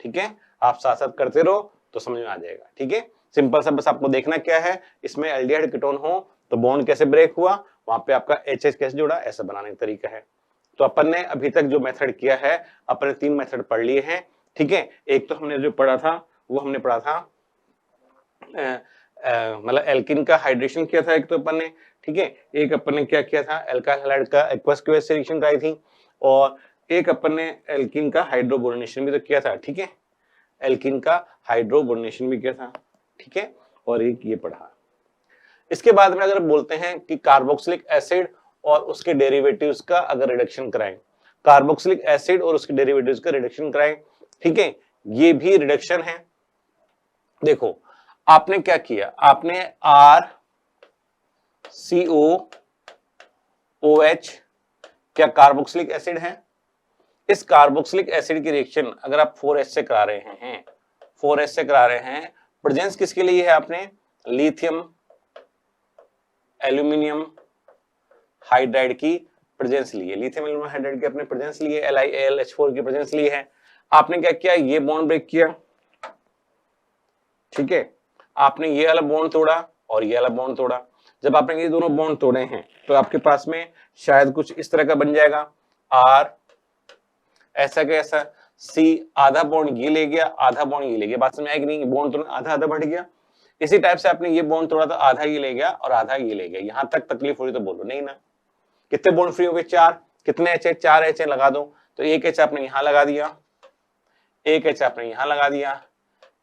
ठीक है। आप साथ साथ करते रहो तो समझ में आ जाएगा, ठीक है। सिंपल सा बस आपको देखना क्या है, इसमें एल्डिहाइड कीटोन हो तो बॉन्ड कैसे ब्रेक हुआ, वहां पे आपका HH कैसे जुड़ा, ऐसा बनाने का तरीका है। तो अपन ने अभी तक जो मेथड किया है, अपन ने 3 मेथड पढ़ लिए हैं, ठीक है। एक तो हमने जो पढ़ा था वो हमने पढ़ा था मतलब एल्किन का हाइड्रेशन किया था एक तो अपन ने, ठीक है। एक अपन ने क्या किया था, एल्काइल हैलाइड का एक्वस क्यूएस से रिएक्शन कराई थी, और एक अपन ने एल्किन का हाइड्रोबोनेशन भी तो किया था, ठीक है, एल्किन का हाइड्रोबोनेशन भी किया था, ठीक है, और एक ये पढ़ा। इसके बाद में अगर बोलते हैं कि कार्बोक्सिलिक एसिड और उसके डेरिवेटिव्स का अगर रिडक्शन कराएं, कार्बोक्सिलिक एसिड और उसके डेरिवेटिव्स का रिडक्शन कराएं, ठीक है, ये भी रिडक्शन है। देखो आपने क्या किया, आपने RCOOH क्या कार्बोक्सिलिक एसिड है, इस कार्बोक्सिलिक एसिड की रिएक्शन अगर आप 4H से करा रहे हैं, 4H से करा रहे हैं, प्रेजेंस किसके लिए है, आपने लिथियम एल्यूमिनियम हाइड्राइड की प्रेजेंस ली है, लिथियम एल्यूमिनियम हाइड्राइड की अपने प्रेजेंस ली है, LiAlH4 की प्रेजेंस ली है। आपने क्या किया, ये बॉन्ड ब्रेक किया, ठीक है, आपने ये वाला बॉन्ड तोड़ा और ये वाला बॉन्ड तोड़ा। जब आपने ये दोनों बॉन्ड तोड़े हैं तो आपके पास में शायद कुछ इस तरह का बन जाएगा, R ऐसा कैसा, C आधा बॉन्ड ये ले गया आधा बॉन्ड ये ले गया, बात समझ आएगी नहीं, बॉन्ड तो आधा आधा बढ़ गया। इसी टाइप से आपने ये बॉन्ड तोड़ा तो आधा ये ले गया और आधा ये ले गया, यहां तक तकलीफ हो रही तो बोलो नहीं ना। कितने बॉन्ड फ्री हो गए, 4, कितने H है, 4 H लगा दो, तो एक H आपने यहां लगा दिया, एक H आपने यहां लगा दिया,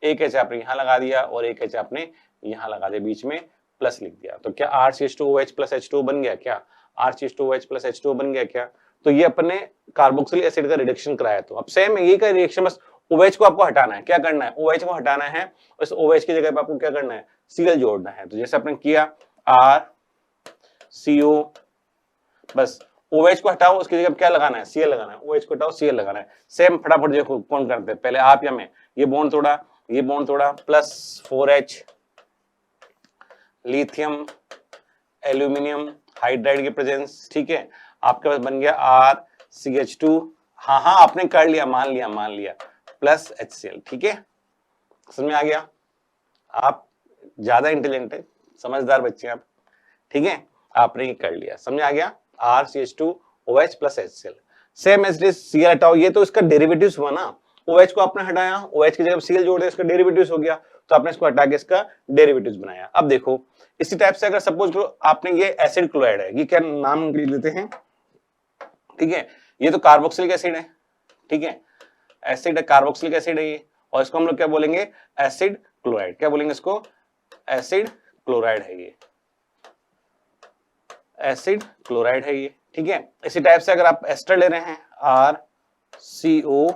एक H आपने यहां लगा दिया और एक H आपने यहां लगा दिया, बीच में प्लस लिख दिया। तो क्या RCH2OH प्लस H2O बन गया, क्या RCH2OH प्लस H2O बन गया क्या। तो ये अपने कार्बोक्सिलिक एसिड का रिडक्शन कराया। तो अब सेम यही का रिएक्शन, बस OH को आपको हटाना है, क्या करना है, OH को हटाना है, इस OH की जगह पे आपको क्या करना है, Cl जोड़ना है। तो जैसे आपने किया RCO, बस OH को हटाओ, उसकी जगह क्या लगाना है, Cl लगाना है, OH को हटाओ Cl लगाना है। सेम फटाफट देखो कौन करते हैं, पहले आप या मैं, ये बॉन्ड तोड़ा, ये बॉन्ड तोड़ा, plus 4H lithium aluminium hydride की प्रेजेंस, ठीक है, आपके पास बन गया RCH2, हाँ हाँ आपने कर लिया, मान लिया प्लस HCl, ठीक है, समझ में आ गया। आप ज्यादा इंटेलिजेंट है, समझदार बच्चे आप, ठीक है, आपने ये कर लिया, समझ आ गया, RCH2OH plus HCl। Same as this Cl हटाओ, ये तो इसका डेरिवेटिव्स हुआ ना, OH को आपने हटाया, OH की जगह Cl जोड़ दिया, इसका डेरिवेटिव्स हो गया, तो आपने इसको हटा के इसका डेरिवेटिव्स बनाया। अब देखो इसी टाइप से अगर सपोज करो आपने ये एसिड क्लोराइड है, ये क्या नाम लिख लेते हैं, ठीक है, ये तो कार्बोक्सिलिक एसिड है, ठीक है, एसिड है, कार्बोक्सिलिक एसिड है ये, और इसको हम लोग क्या बोलेंगे, एसिड क्लोराइड, क्या बोलेंगे इसको, एसिड क्लोराइड है ये, एसिड क्लोराइड है ये, ठीक है। इसी टाइप से अगर आप एस्टर ले रहे हैं, RCOOR,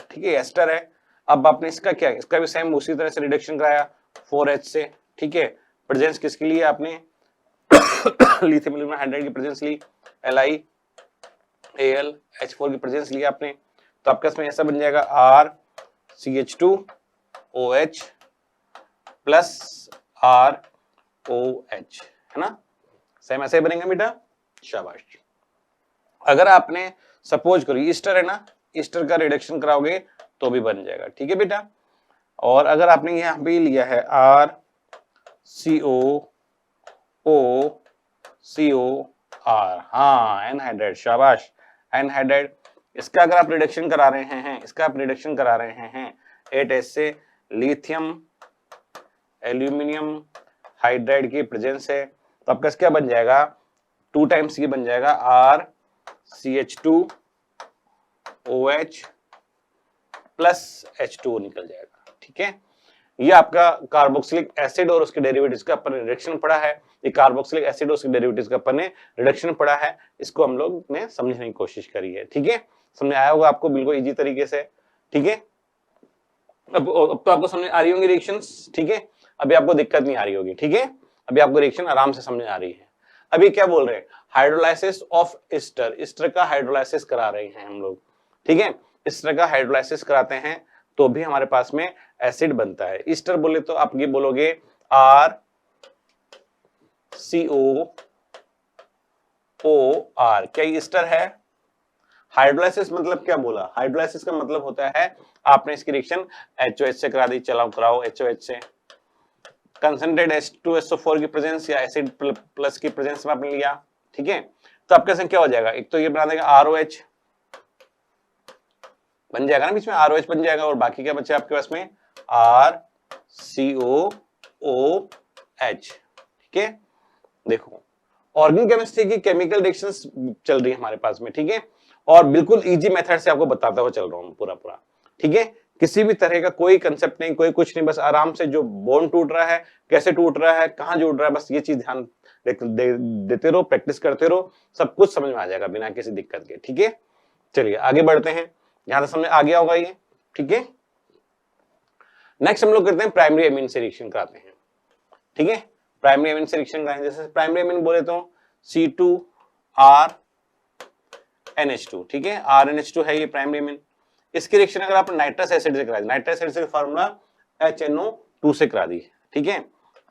ठीक है, एस्टर है। अब आपने इसका क्या, इसका भी सेम उसी तरह से रिडक्शन कराया 4H से, ठीक है, प्रेजेंस किसके लिए आपने लिथियम एल्यूमिनियम हाइड्राइड की प्रेजेंस ली, LiAlH4 की प्रेजेंस ली आपने, तो आपका इसमें ऐसा बन जाएगा RCH2OH प्लस ROH, है ना, सेम ऐसे ही बनेगा बेटा, शाबाश। अगर आपने सपोज करो ईस्टर है ना, ईस्टर का रिडक्शन कराओगे तो भी बन जाएगा, ठीक है बेटा। और अगर आपने यहां पे लिया है RCOOCOR, हाँ एनहाइड्राइड, शाबाश एनहाइड्राइड, इसका अगर आप रिडक्शन करा रहे हैं, इसका आप रिडक्शन करा रहे हैं 8H से, लिथियम एल्यूमिनियम हाइड्राइड की प्रेजेंस है, तो आपका क्या बन जाएगा, 2 टाइम्स ये बन जाएगा RCH2OH प्लस H2O निकल जाएगा, ठीक है। ये आपका कार्बोक्सिलिक एसिड और उसके डेरिवेटिव्स का अपन ने रिडक्शन पढ़ा है, ये कार्बोक्सिलिक एसिड और उसके डेरिवेटिव्स का अपन ने रिडक्शन पढ़ा है, इसको हम लोग ने समझने की कोशिश करी है, ठीक है, समझ आया होगा आपको बिल्कुल इजी तरीके से, ठीक है। अब तो आपको समझ आ रही होंगी रिएक्शंस, ठीक है, अभी आपको दिक्कत नहीं आ रही होगी, ठीक है, अभी आपको रिएक्शन आराम से समझ आ रही है। अभी क्या बोल रहे हैं, हाइड्रोलाइसिस ऑफ ईस्टर, ईस्टर का हाइड्रोलाइसिस करा रहे हैं हम लोग, ठीक है, ईस्टर का हाइड्रोलाइसिस कराते हैं तो भी हमारे पास में एसिड बनता है। ईस्टर बोले तो आप ये बोलोगे आर सी ओ आर, क्या ईस्टर है? हाइड्रोलाइसिस मतलब क्या बोला, हाइड्रोलाइसिस का मतलब होता है आपने इसकी रिएक्शन HOH से करा दी, चलाओ कराओ HOH से, कंसंट्रेट H2SO4 की प्रेजेंस या एसिड प्लस की प्रेजेंस में आपने लिया, ठीक है, तो आपके संग क्या हो जाएगा, एक तो ये बना देगा ROH बन जाएगा ना, बीच में ROH बन जाएगा, और बाकी क्या बचे आपके पास में RCOOH, ठीक है। देखो ऑर्गेनिक केमिस्ट्री की केमिकल रिएक्शंस चल रही है हमारे पास में, ठीक है, और बिल्कुल इजी मेथड से आपको बताता हुआ चल रहा हूं पूरा पूरा, ठीक है, किसी भी तरह का कोई कंसेप्ट नहीं, कोई कुछ नहीं, बस आराम से जो बॉन्ड टूट रहा है, कैसे टूट रहा है, कहां जुड़ रहा है, बस ये चीज ध्यान देते रहो, प्रैक्टिस करते रहो, सब कुछ समझ में आ जाएगा बिना किसी दिक्कत के, ठीक है। चलिए आगे बढ़ते हैं, यहां तक समझ आ गया होगा ये, ठीक है। नेक्स्ट हम लोग करते हैं प्राइमरी एमीन से रिएक्शन कराते हैं, ठीक है, प्राइमरी एमीन से रिएक्शन कराएंगे। जैसे प्राइमरी एमीन बोले तो C2RNH2, ठीक है, RNH2 है ये प्राइमरी एमीन। इसकी रिएक्शन अगर आप नाइट्रस एसिड से करा दी, नाइट्रस एसिड का फार्मूला HNO2 से करा दी, ठीक है,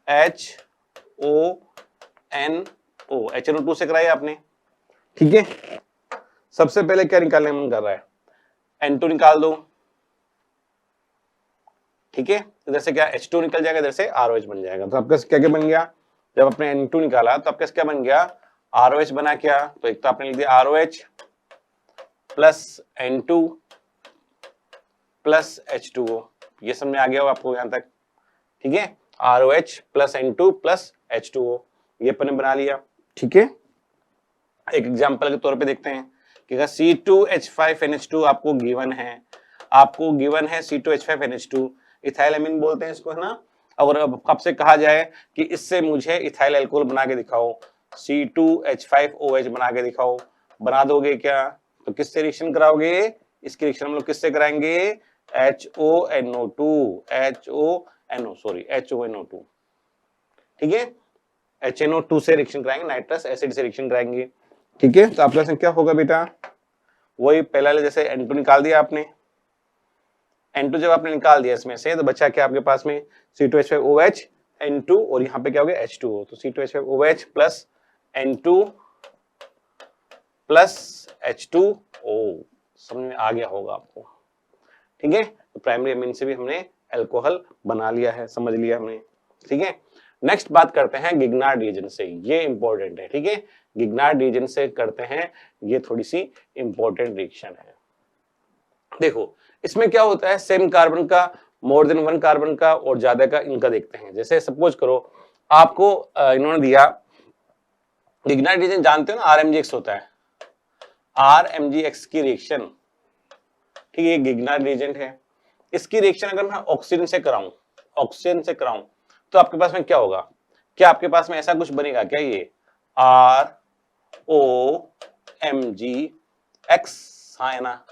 HNO2 से कराई आपने, ठीक है। सबसे पहले क्या निकालने मन कर रहा है, N2 निकाल दो, ठीक है, इधर से क्या H2 निकल जाएगा, इधर से ROH बन जाएगा, तो आपका क्या क्या बन गया, जब आपने N2 निकाला तो आपका क्या बन गया, ROH बना क्या, तो एक तो आपने लिख दिया ROH plus N2 plus H2O, ये समझ में आ गया हो आपको यहां तक, ठीक है, ROH plus N2 plus H2O, ये अपन ने बना लिया, ठीक है। एक एग्जांपल के तौर पे देखते हैं कि अगर C2H5NH2 आपको गिवन है, C2H5NH2, इथाइल एमीन बोलते हैं इसको, है ना। अगर अब आपसे कहा जाए कि इससे मुझे इथाइल अल्कोहल बना के दिखाओ, C2H5OH बना के दिखाओ, बना दोगे क्या, तो किससे रिएक्शन कराओगे, इसकी रिएक्शन हम लोग किससे कराएंगे, HONO2, ठीक है, HNO2 से रिएक्शन कराएंगे, नाइट्रस एसिड से रिएक्शन कराएंगे, ठीक है। तो आपका क्या होगा बेटा, वही पहला जैसे N2 निकाल दिया आपने, N2 जब आपने निकाल दिया इसमें से, तो बचा क्या आपके पास में C2H5OH N2, और यहाँ पे क्या हो गया H2O, तो C2H5OH plus N2 plus H2O, समझ में आ गया होगा आपको, ठीक है। तो प्राइमरी एमीन से भी हमने अल्कोहल बना लिया है, समझ लिया हमने, ठीक है। नेक्स्ट बात करते हैं गिग्नार्ड रिएजेंट से, ये इंपॉर्टेंट है, ठीक है, गिग्नार्ड रिएजेंट से करते हैं, ये थोड़ी सी इंपॉर्टेंट रिएक्शन है। देखो इसमें क्या होता है, सेम कार्बन का मोर देन वन कार्बन का और ज्यादा का इनका देखते हैं। जैसे सपोज करो आपको इन्होंने दिया गिग्नार्ड रिएजेंट, जानते हो ना RMgX होता है, RMgX की रिएक्शन, ठीक है, गिग्नार्ड रिएजेंट है, इसकी रिएक्शन अगर मैं ऑक्सीजन से कराऊं, तो आपके पास में क्या होगा, क्या आपके पास में ऐसा कुछ बनेगा क्या, ये ROMgX, हाँ है ना,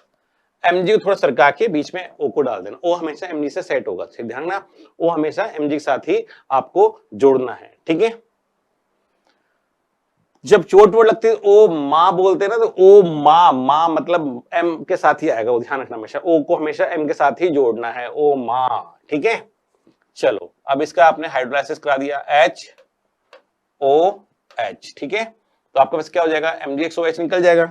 Mg को थोड़ा सरका के बीच में O को डाल देना, O हमेशा Mg से सेट होगा, ध्यान रखना, O हमेशा Mg के साथ ही आपको जोड़ना है, ठीक है। जब चोट वोट लगती है ओ माँ बोलते हैं ना, तो ओ माँ मतलब M के साथ ही आएगा, वो ध्यान रखना, हमेशा O को हमेशा M के साथ ही जोड़ना है, ओ माँ, ठीक है। चलो अब इसका आपने हाइड्रोलाइसिस करा दिया HOH, ठीक है, तो आपके पास क्या हो जाएगा, MgXOH निकल जाएगा,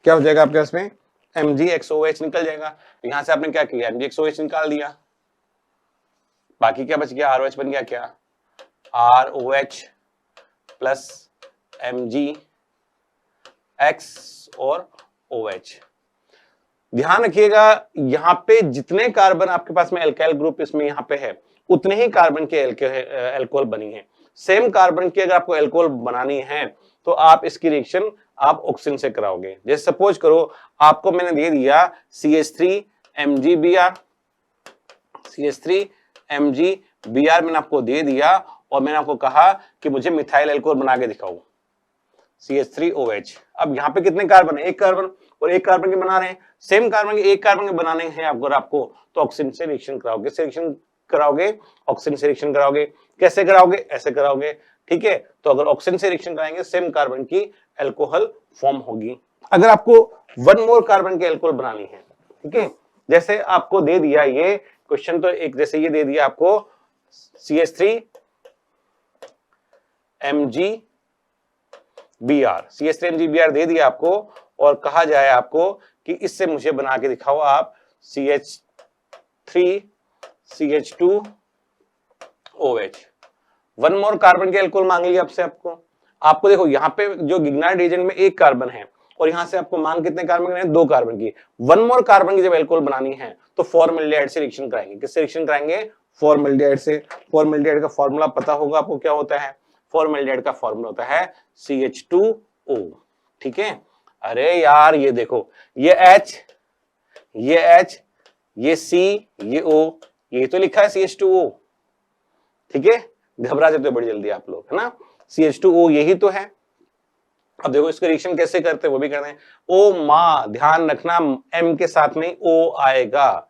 क्या हो जाएगा आपके पास में MgXOH निकल जाएगा। तो यहां से आपने क्या किया, MgXOH निकाल दिया, बाकी क्या बच गया, ROH बन गया, क्या ROH प्लस MgX और OH। ध्यान रखिएगा यहां पे जितने कार्बन आपके पास में एल्काइल ग्रुप इसमें यहां पे है, उतने ही कार्बन के अल्कोहल बनी है। सेम कार्बन की अगर आपको अल्कोहल बनानी है तो आप इसकी रिएक्शन आप ऑक्सीजन से कराओगे। जैसे सपोज करो आपको मैंने दे दिया CH3MgBr, मैंने आपको दे दिया और मैंने आपको कहा कि मुझे मिथाइल अल्कोहल बना के दिखाओ, CH3OH। अब यहाँ पे कितने कार्बन है? एक कार्बन, और एक कार्बन के बना रहे हैं, सेम कार्बन के एक कार्बन के बनाने हैं अगर आपको, तो ऑक्सीजन से रिएक्शन कराओगे, ऑक्सीजन से रिएक्शन कराओगे। कैसे कराओगे? ऐसे कराओगे, ठीक है। तो अगर ऑक्सीजन से रिएक्शन कराएंगे सेम कार्बन की अल्कोहल फॉर्म होगी। अगर आपको वन मोर कार्बन की अल्कोहल बनानी है, ठीक है, जैसे आपको दे दिया ये क्वेश्चन, तो एक जैसे ये दे दिया आपको CH3MgBr दे दिया आपको, और कहा जाए आपको कि इससे मुझे बना के दिखाओ आप CH3CH2OH। वन मोर कार्बन की अल्कोहल मांग लिया आपसे। आपको देखो यहाँ पे जो गिग्नार्ड रिएजेंट में एक कार्बन है, और यहां से आपको मांग कितने कार्बन के? दो कार्बन की। वन मोर कार्बन की जब अल्कोहल बनानी है तो फॉर्मल्डिहाइड से रिएक्शन कराएंगे। किससे रिएक्शन कराएंगे? फॉर्मल्डिहाइड से। फॉर्मल्डिहाइड का फॉर्मूला पता होगा आपको, क्या होता है? फॉर्मल्डिहाइड का फॉर्मूला होता है CH2O, ठीक है। अरे यार ये देखो, ये H, ये C, ये O, ये तो लिखा है CH2O, ठीक है। घबरा जाते हो बड़ी जल्दी आप लोग, है ना। CH2O यही तो है। अब देखो इसका रिएक्शन कैसे करते हैं वो भी करते हैं। ओ मां, ध्यान रखना M के साथ में O आएगा,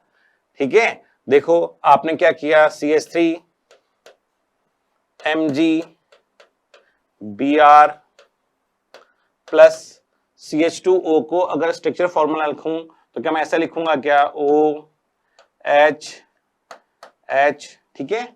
ठीक है। देखो आपने क्या किया, CH3MgBr प्लस CH2O को अगर स्ट्रक्चर फॉर्मूला लिखूं तो क्या मैं ऐसा लिखूंगा क्या? OH, ठीक है।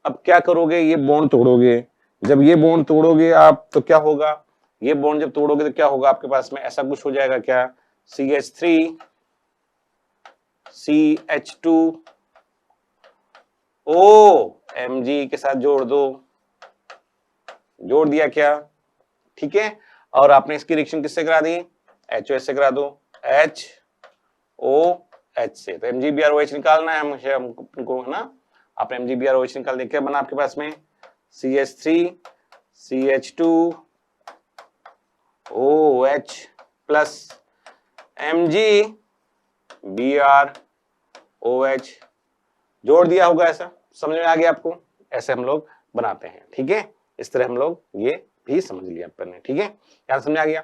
अब क्या करोगे? ये बॉन्ड तोड़ोगे। जब ये बॉन्ड तोड़ोगे आप तो क्या होगा? ये बॉन्ड जब तोड़ोगे तो क्या होगा आपके पास में? ऐसा कुछ हो जाएगा क्या? CH3CH2O Mg के साथ जोड़ दो, जोड़ दिया क्या? ठीक है। और आपने इसकी रिएक्शन किससे करा दी? HOH से करा दो, HOH से। तो MgBrOH निकालना है मुझे, हमको, है ना। आपने MgBrOH निकाल दिया, क्या बना आपके पास में? CH3CH2OH प्लस MgBrOH, जोड़ दिया होगा। ऐसा समझ में आ गया आपको? ऐसे हम लोग बनाते हैं, ठीक है। इस तरह हम लोग ये भी समझ लिया आपने, ठीक है। क्या समझ आ गया?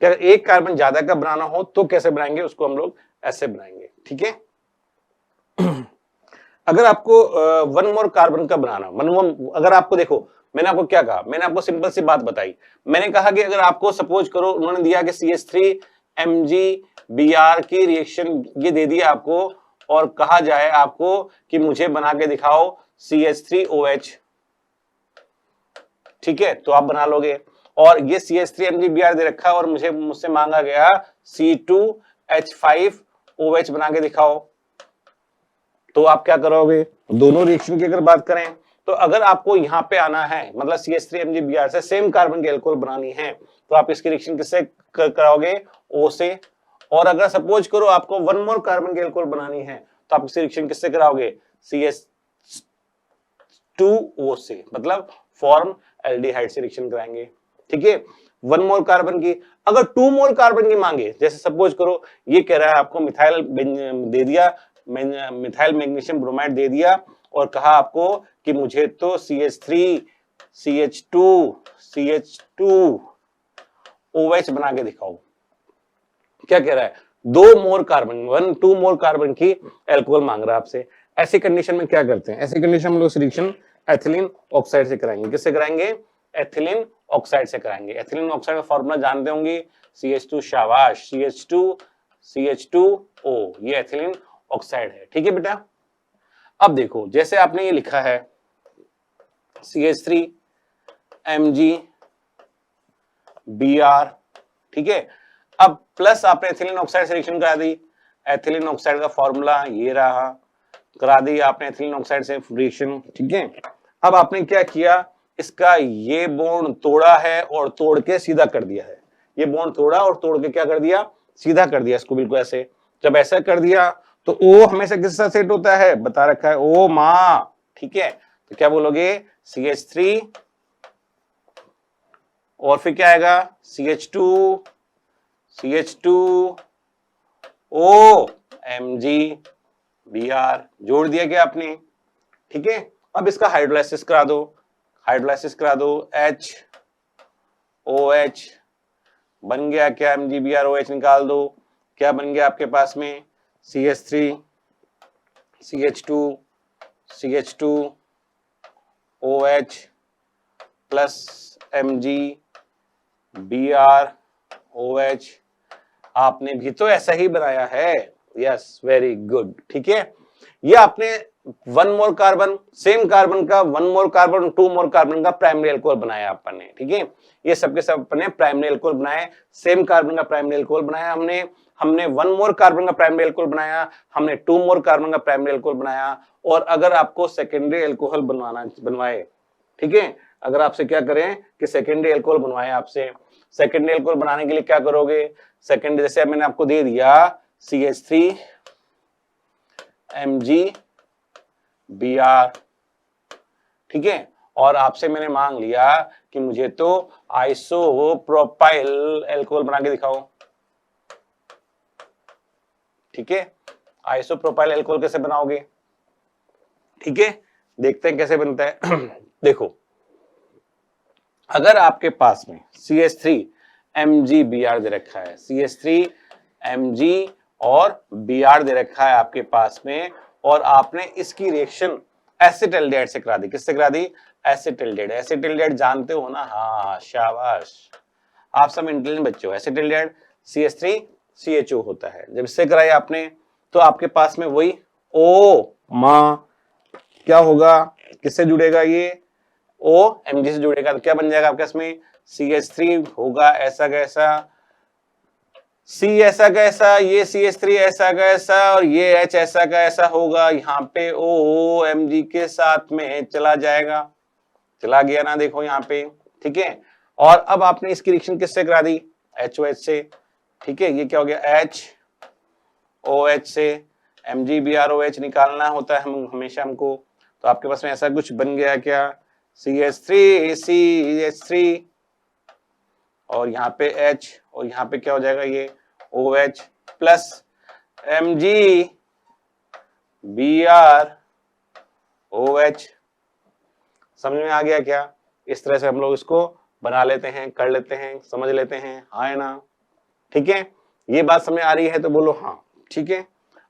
अगर एक कार्बन ज्यादा का बनाना हो तो कैसे बनाएंगे उसको? हम लोग ऐसे बनाएंगे, ठीक है। अगर आपको वन मोर कार्बन का बनाना, अगर आपको देखो, मैंने आपको क्या कहा? मैंने आपको सिंपल सी बात बताई। मैंने कहा कि अगर आपको सपोज करो उन्होंने दिया कि CH3MgBr की रिएक्शन ये दे दिया आपको, और कहा जाए आपको कि मुझे बना के दिखाओ CH3OH, ठीक है, तो आप बना लोगे। और ये CH3MgBr दे रखा है और मुझसे मांगा गया C2H5OH बना के दिखाओ, तो आप क्या करोगे? दोनों रिएक्शन की अगर बात करें तो अगर आपको यहां पे आना है, मतलब CH3MgBr से सेम कार्बन की अल्कोहल बनानी है, तो आप इसकी रिएक्शन किससे कराओगे? O से। और अगर सपोज करो आपको वन मोर कार्बन की अल्कोहल बनानी है तो आप इसकी रिएक्शन किससे कराओगे? CH2O से, मतलब फॉर्म एल्डिहाइड से रिएक्शन कराएंगे, ठीक है। वन मोल कार्बन की। अगर टू मोल कार्बन की मांगे, जैसे सपोज करो ये कह रहा है आपको मिथाइल दे दिया, मिथाइल मैग्नीशियम ब्रोमाइड दे दिया, और कहा आपको कि मुझे तो CH3 CH2OH बना के दिखाओ। क्या कह रहा है? टू मोल कार्बन की अल्कोहल मांग रहा है आपसे। ऐसी कंडीशन में क्या करते हैं? ऐसी कंडीशन में लोग रिएक्शन एथिलीन ऑक्साइड से कराएंगे। किससे कराएंगे? एथिलीन ऑक्साइड से कराएंगे। एथिलीन ऑक्साइड का फॉर्मूला जानते होंगे, CH2, शाबाश, CH2O, ये एथिलीन ऑक्साइड है, ठीक है बेटा। अब देखो जैसे आपने ये लिखा है CH3MgBr, ठीक है। अब प्लस आपने एथिलीन ऑक्साइड से रिएक्शन करा दी। एथिलीन ऑक्साइड का फॉर्मूला ये रहा, करा दी आपने एथिलीन ऑक्साइड से रिएक्शन, ठीक है। अब आपने क्या किया? इसका ये बॉन्ड तोड़ा है और तोड़ के सीधा कर दिया है। ये बॉन्ड तोड़ा और तोड़ के क्या कर दिया? सीधा कर दिया इसको, बिल्कुल ऐसे। जब ऐसा कर दिया तो O हमेशा किसके साथ सेट होता है? बता रखा है, O मां, ठीक है। तो क्या बोलोगे? CH3 और फिर क्या आएगा? CH2O MgBr, जोड़ दिया क्या आपने, ठीक है। अब इसका हाइड्रोलाइसिस करा दो, HOH बन गया क्या, MgBrOH निकाल दो, क्या बन गया आपके पास में, CH3 CH2 CH2 OH plus MgBrOH। आपने भी तो ऐसा ही बनाया है, यस वेरी गुड, ठीक है। ये आपने one more carbon, same carbon का one more carbon, two more carbon का प्राइमरी अल्कोहल बनाया अपन ने, ठीक है। ये सबके सब अपन ने प्राइमरी अल्कोहल बनाए, सेम कार्बन का प्राइमरी अल्कोहल बनाया हमने वन मोर कार्बन का प्राइमरी अल्कोहल बनाया, हमने टू मोर कार्बन का प्राइमरी अल्कोहल बनाया। और अगर आपको सेकेंडरी अल्कोहल बनवाए, ठीक है, अगर आपसे क्या करें कि सेकेंडरी अल्कोहल बनवाए आपसे, सेकेंडरी अल्कोहल बनाने के लिए क्या करोगे, सेकेंडरी जैसे मैंने आपको दे दिया CH3 MgBr, ठीक है, और आपसे मैंने मांग लिया कि मुझे तो आइसोप्रोपाइल अल्कोहल बना के दिखाओ, ठीक है। आइसोप्रोपाइल अल्कोहल कैसे बनाओगे, ठीक है, देखते हैं कैसे बनता है। देखो, अगर आपके पास में CH3 MgBr दे रखा है, CH3 Mg और Br दे रखा है आपके पास में, और आपने इसकी रिएक्शन एसिटिल्डेहाइड से करा दी, किससे करा दी, एसिटिल्डेहाइड। एसिटिल्डेहाइड जानते हो ना, हाँ शाबाश, आप सब इंटेलिजेंट बच्चे हो। एसिटिल्डेहाइड CH3CHO होता है, जब इससे कराई आपने तो आपके पास में वही ओ माँ क्या होगा, किससे जुड़ेगा, ये O Mg से जुड़ेगा, तो क्या बन जाएगा आपके इसमें, CH3 होगा ऐसा कैसा, C ऐसा कैसा, ये CH3 ऐसा कैसा, और ये H ऐसा कैसा होगा, यहाँ पे O Mg के साथ में चला जाएगा, चला गया ना, देखो यहाँ पे, ठीक है। और अब आपने इसकी रिएक्शन किससे करा दी, HOH से, ठीक है, ये क्या हो गया, HOH से MgBrOH निकालना होता है हमेशा हमको, तो आपके पास में ऐसा कुछ बन गया क्या, CH3 और यहाँ पे H, और यहाँ पे क्या हो जाएगा, ये OH प्लस MgBrOH। समझ में आ गया क्या, इस तरह से हम लोग इसको बना लेते हैं, कर लेते हैं, समझ लेते हैं, हाँ ना, ठीक है। ये बात समझ आ रही है तो बोलो हाँ, ठीक है।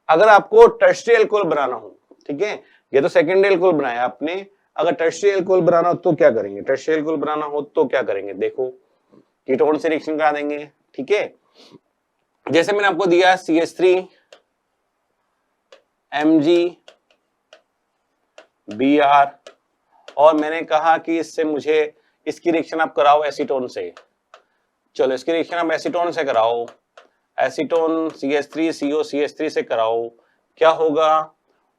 अगर आपको टर्शियरी अल्कोहल बनाना हो, ठीक है, ये तो सेकेंडरी अल्कोहल बनाया आपने, अगर टर्शियरी अल्कोहल बनाना हो तो क्या करेंगे, टर्शियरी अल्कोहल बनाना हो तो क्या करेंगे, देखो कीटोन से रिएक्शन करा देंगे, ठीक है। जैसे मैंने आपको दिया CH3 MgBr, और मैंने कहा कि इससे मुझे इसकी रिएक्शन आप कराओ एसीटोन से, चलो इसकी रिएक्शन आप एसीटोन से कराओ, एसीटोन CH3CO CH3 से कराओ, क्या होगा,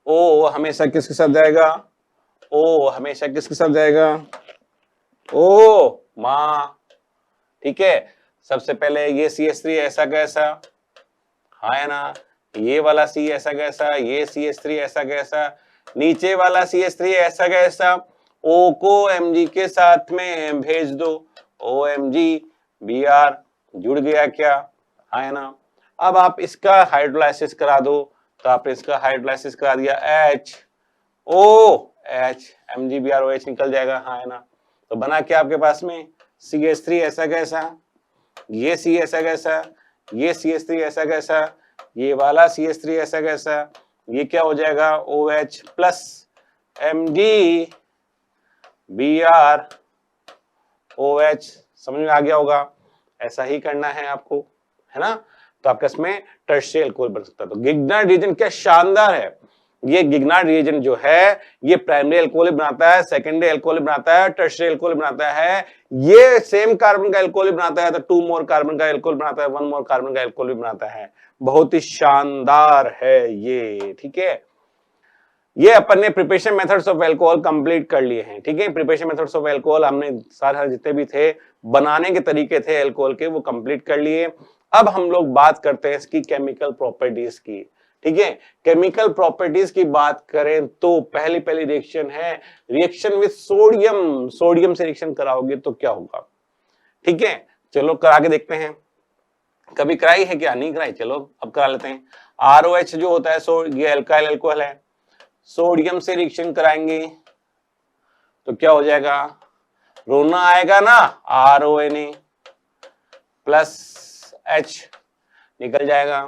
O हमेशा किसके साथ जाएगा, O हमेशा किसके साथ जाएगा, O माँ, ठीक है। सबसे पहले ये CH3 ऐसा कैसा, हाँ है ना, ये वाला C ऐसा कैसा, ये CH3 ऐसा कैसा, नीचे वाला CH3 ऐसा कैसा, O को Mg के साथ में भेज दो, OMgBr जुड़ गया क्या, हाँ है ना। अब आप इसका हाइड्रोलाइसिस करा दो, तो आपने इसका हाइड्रोलाइसिस करा दिया, HOH MgBrOH निकल जाएगा, हाँ है ना। तो बना क्या आपके पास में, CH3 ऐसा कैसा, ये C ऐसा कैसा, ये CH3 ऐसा कैसा, ये वाला CH3 ऐसा कैसा, ये क्या हो जाएगा, OH प्लस MgBrOH। समझ में आ गया होगा, ऐसा ही करना है आपको, है ना। तो आपके इसमें टर्शियरी अल्कोहल बन सकता है। तो गिग्नार्ड रिएजेंट क्या शानदार है, ये गिग्नार्ड रिएजेंट जो है ये प्राइमरी अल्कोहल बनाता है, सेकेंडरी अल्कोहल बनाता है, टर्शियरी अल्कोहल बनाता है, ये सेम कार्बन का अल्कोहल बनाता है, तो टू मोर कार्बन का अल्कोहल बनाता है, वन मोर कार्बन का अल्कोहल भी बनाता है। बहुत ही शानदार है ये, ठीक है। ये अपन ने preparation methods of alcohol complete कर लिए हैं, ठीक है। प्रिपरेशन मेथड्स ऑफ अल्कोहल हमने सारे जितने भी थे बनाने के तरीके थे अल्कोहल के वो कंप्लीट कर लिए। अब हम लोग बात करते हैं इसकी केमिकल प्रॉपर्टीज की, ठीक है। केमिकल प्रॉपर्टीज की बात करें तो पहली रिएक्शन है रिएक्शन विद सोडियम, सोडियम से रिएक्शन कराओगे तो क्या होगा, ठीक है। चलो करा के देखते हैं, कभी कराई है क्या, नहीं कराई, चलो अब करा लेते हैं। ROH जो होता है ये अल्काइल अल्कोहल है, सोडियम से रिएक्शन कराएंगे तो क्या हो जाएगा, रोना आएगा ना, RONA प्लस H निकल जाएगा,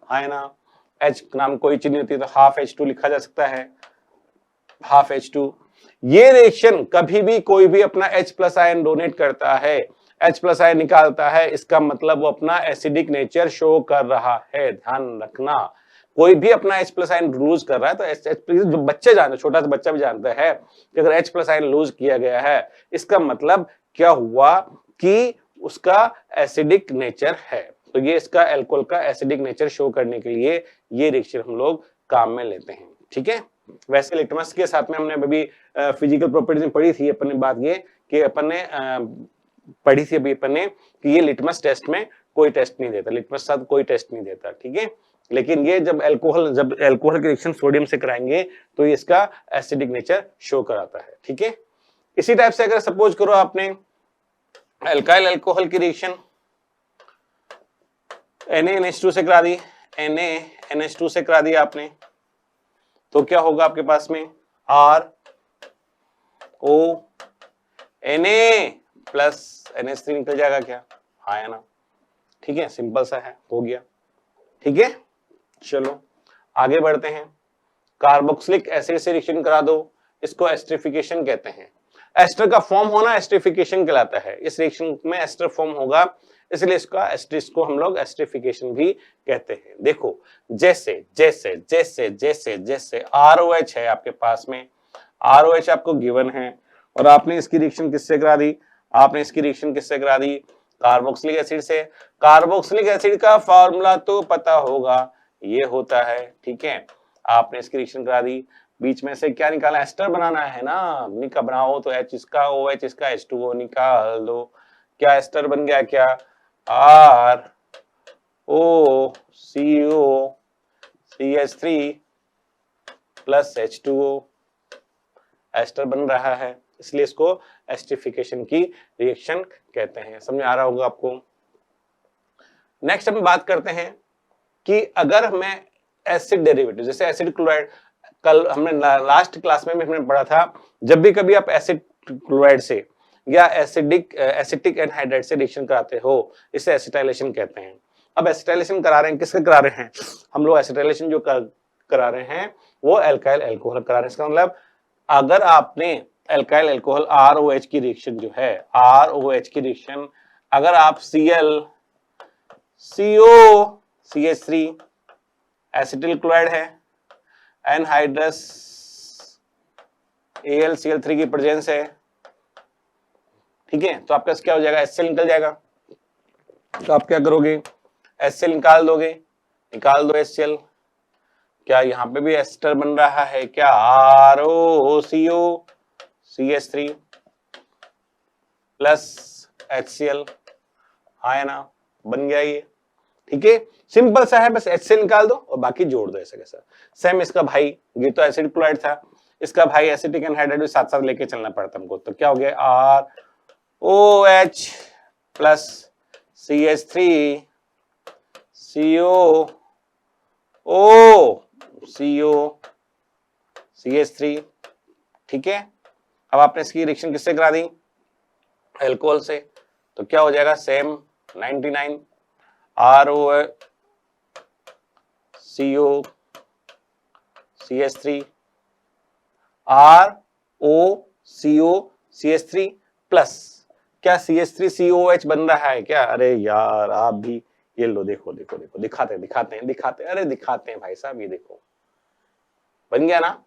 है ना। H नाम कोई चीज नहीं होती तो हाफ H2 लिखा जा सकता है, हाफ H2। ये रिएक्शन कभी भी कोई भी अपना H प्लस आयन डोनेट करता है, H प्लस आयन निकालता है, इसका मतलब वो अपना एसिडिक नेचर शो कर रहा है। ध्यान रखना, कोई भी अपना H प्लस आयन लूज कर रहा है तो जो बच्चे जानते, छोटा सा बच्चा भी जानता है कि अगर H प्लस आयन लूज किया गया है इसका मतलब क्या हुआ कि उसका एसिडिक नेचर है। तो ये इसका अल्कोहल का एसिडिक नेचर शो करने के लिए ये रिएक्शन हम लोग काम में लेते हैं, ठीक है। वैसे लिटमस के साथ में हमने अभी फिजिकल प्रॉपर्टीज में पढ़ी थी अपन ने बात ये कि अपन ने पढ़ी थी अभी अपन ने कि ये लिटमस टेस्ट में कोई टेस्ट नहीं देता, लिटमस साथ कोई टेस्ट नहीं देता, ठीक है। लेकिन ये जब अल्कोहल की रिएक्शन सोडियम से कराएंगे तो ये इसका एसिडिक नेचर शो कराता है, ठीक है। इसी टाइप से अगर सपोज करो आपने अल्काइल अल्कोहल की रिएक्शन NaNH2 से करा दी, NaNH2 से करा दिया आपने, तो क्या होगा आपके पास में RO Na प्लस NH3 निकल जाएगा क्या, हाँ या ना, ठीक है। सिंपल सा है, हो गया, ठीक है। चलो आगे बढ़ते हैं। कार्बोक्सिलिक एसिड से रिएक्शन करा दो, इसको एस्टरिफिकेशन कहते हैं। एस्टर का फॉर्म होना एस्टरिफिकेशन कहलाता है। इस रिएक्शन में एस्टर फॉर्म होगा इसलिए इसको हम लोग एस्टरिफिकेशन भी कहते हैं। देखो जैसे जैसे जैसे जैसे जैसे ROH है आपके पास में, ROH आपको गिवन है और आपने इसकी रिएक्शन किससे करा दी, आपने इसकी रिएक्शन किससे करा दी, कार्बोक्सिलिक एसिड से। कार्बोक्सिलिक एसिड का फॉर्मूला तो पता होगा, ये होता है, ठीक है। आपने इसकी रिएक्शन करा दी, बीच में से क्या निकालना, एस्टर बनाना है ना, निका बनाओ तो H इसका OH इसका H2O निकाल दो, क्या एस्टर बन गया, क्या ROCO CH3 plus H2O ester बन रहा है, इसलिए इसको एस्टरिफिकेशन की रिएक्शन कहते हैं। समझ आ रहा होगा आपको। नेक्स्ट हम बात करते हैं कि अगर हमें एसिड डेरिवेटिव जैसे एसिड क्लोराइड, कल हमने लास्ट क्लास में भी हमने पढ़ा था, जब भी कभी आप एसिड क्लोराइड से या एसिटिक एनहाइड्राइड से रिएक्शन कराते हो इसे एसिटाइलेशन कहते हैं। अब एसिटाइलेशन करा रहे हैं, किसका करा रहे हैं हम लोग, एसिटाइलेशन जो करा रहे हैं वो अल्काइल अल्कोहल करा रहे हैं। इसका मतलब अगर आपने अल्काइल अल्कोहल ROH की रिएक्शन जो है, ROH की रिएक्शन अगर आप Cl CO CH3 acetyl chloride है, एनहाइड्रस AlCl3 की प्रेजेंस है, ठीक है, तो आपका क्या हो जाएगा, HCl निकल जाएगा। तो आप क्या करोगे, HCl निकाल दोगे, निकाल दो HCl। क्या यहाँ पे भी एस्टर बन रहा है क्या, ROCO CH3 प्लस HCl, हाँ ना, बन गया ये, ठीक है। सिंपल सा है, बस HCl निकाल दो और बाकी जोड़ दो ऐसा कैसा। सेम इसका भाई, ये तो एसिड क्लोराइड था, इसका भाई एसिटिक एनहाइड्राइड भी साथ साथ लेके चलना पड़ता हमको, तो क्या हो गया ROH plus CH3 CO CH3, ठीक है। अब आपने इसकी रिएक्शन किससे करा दी, अल्कोहल से, तो क्या हो जाएगा same 99 ROCO CH3 ROCO CH3 plus क्या CH3COH बन रहा है क्या, अरे यार आप भी ये लो, देखो देखो देखो, दिखाते हैं अरे दिखाते हैं भाई साहब, ये देखो बन गया ना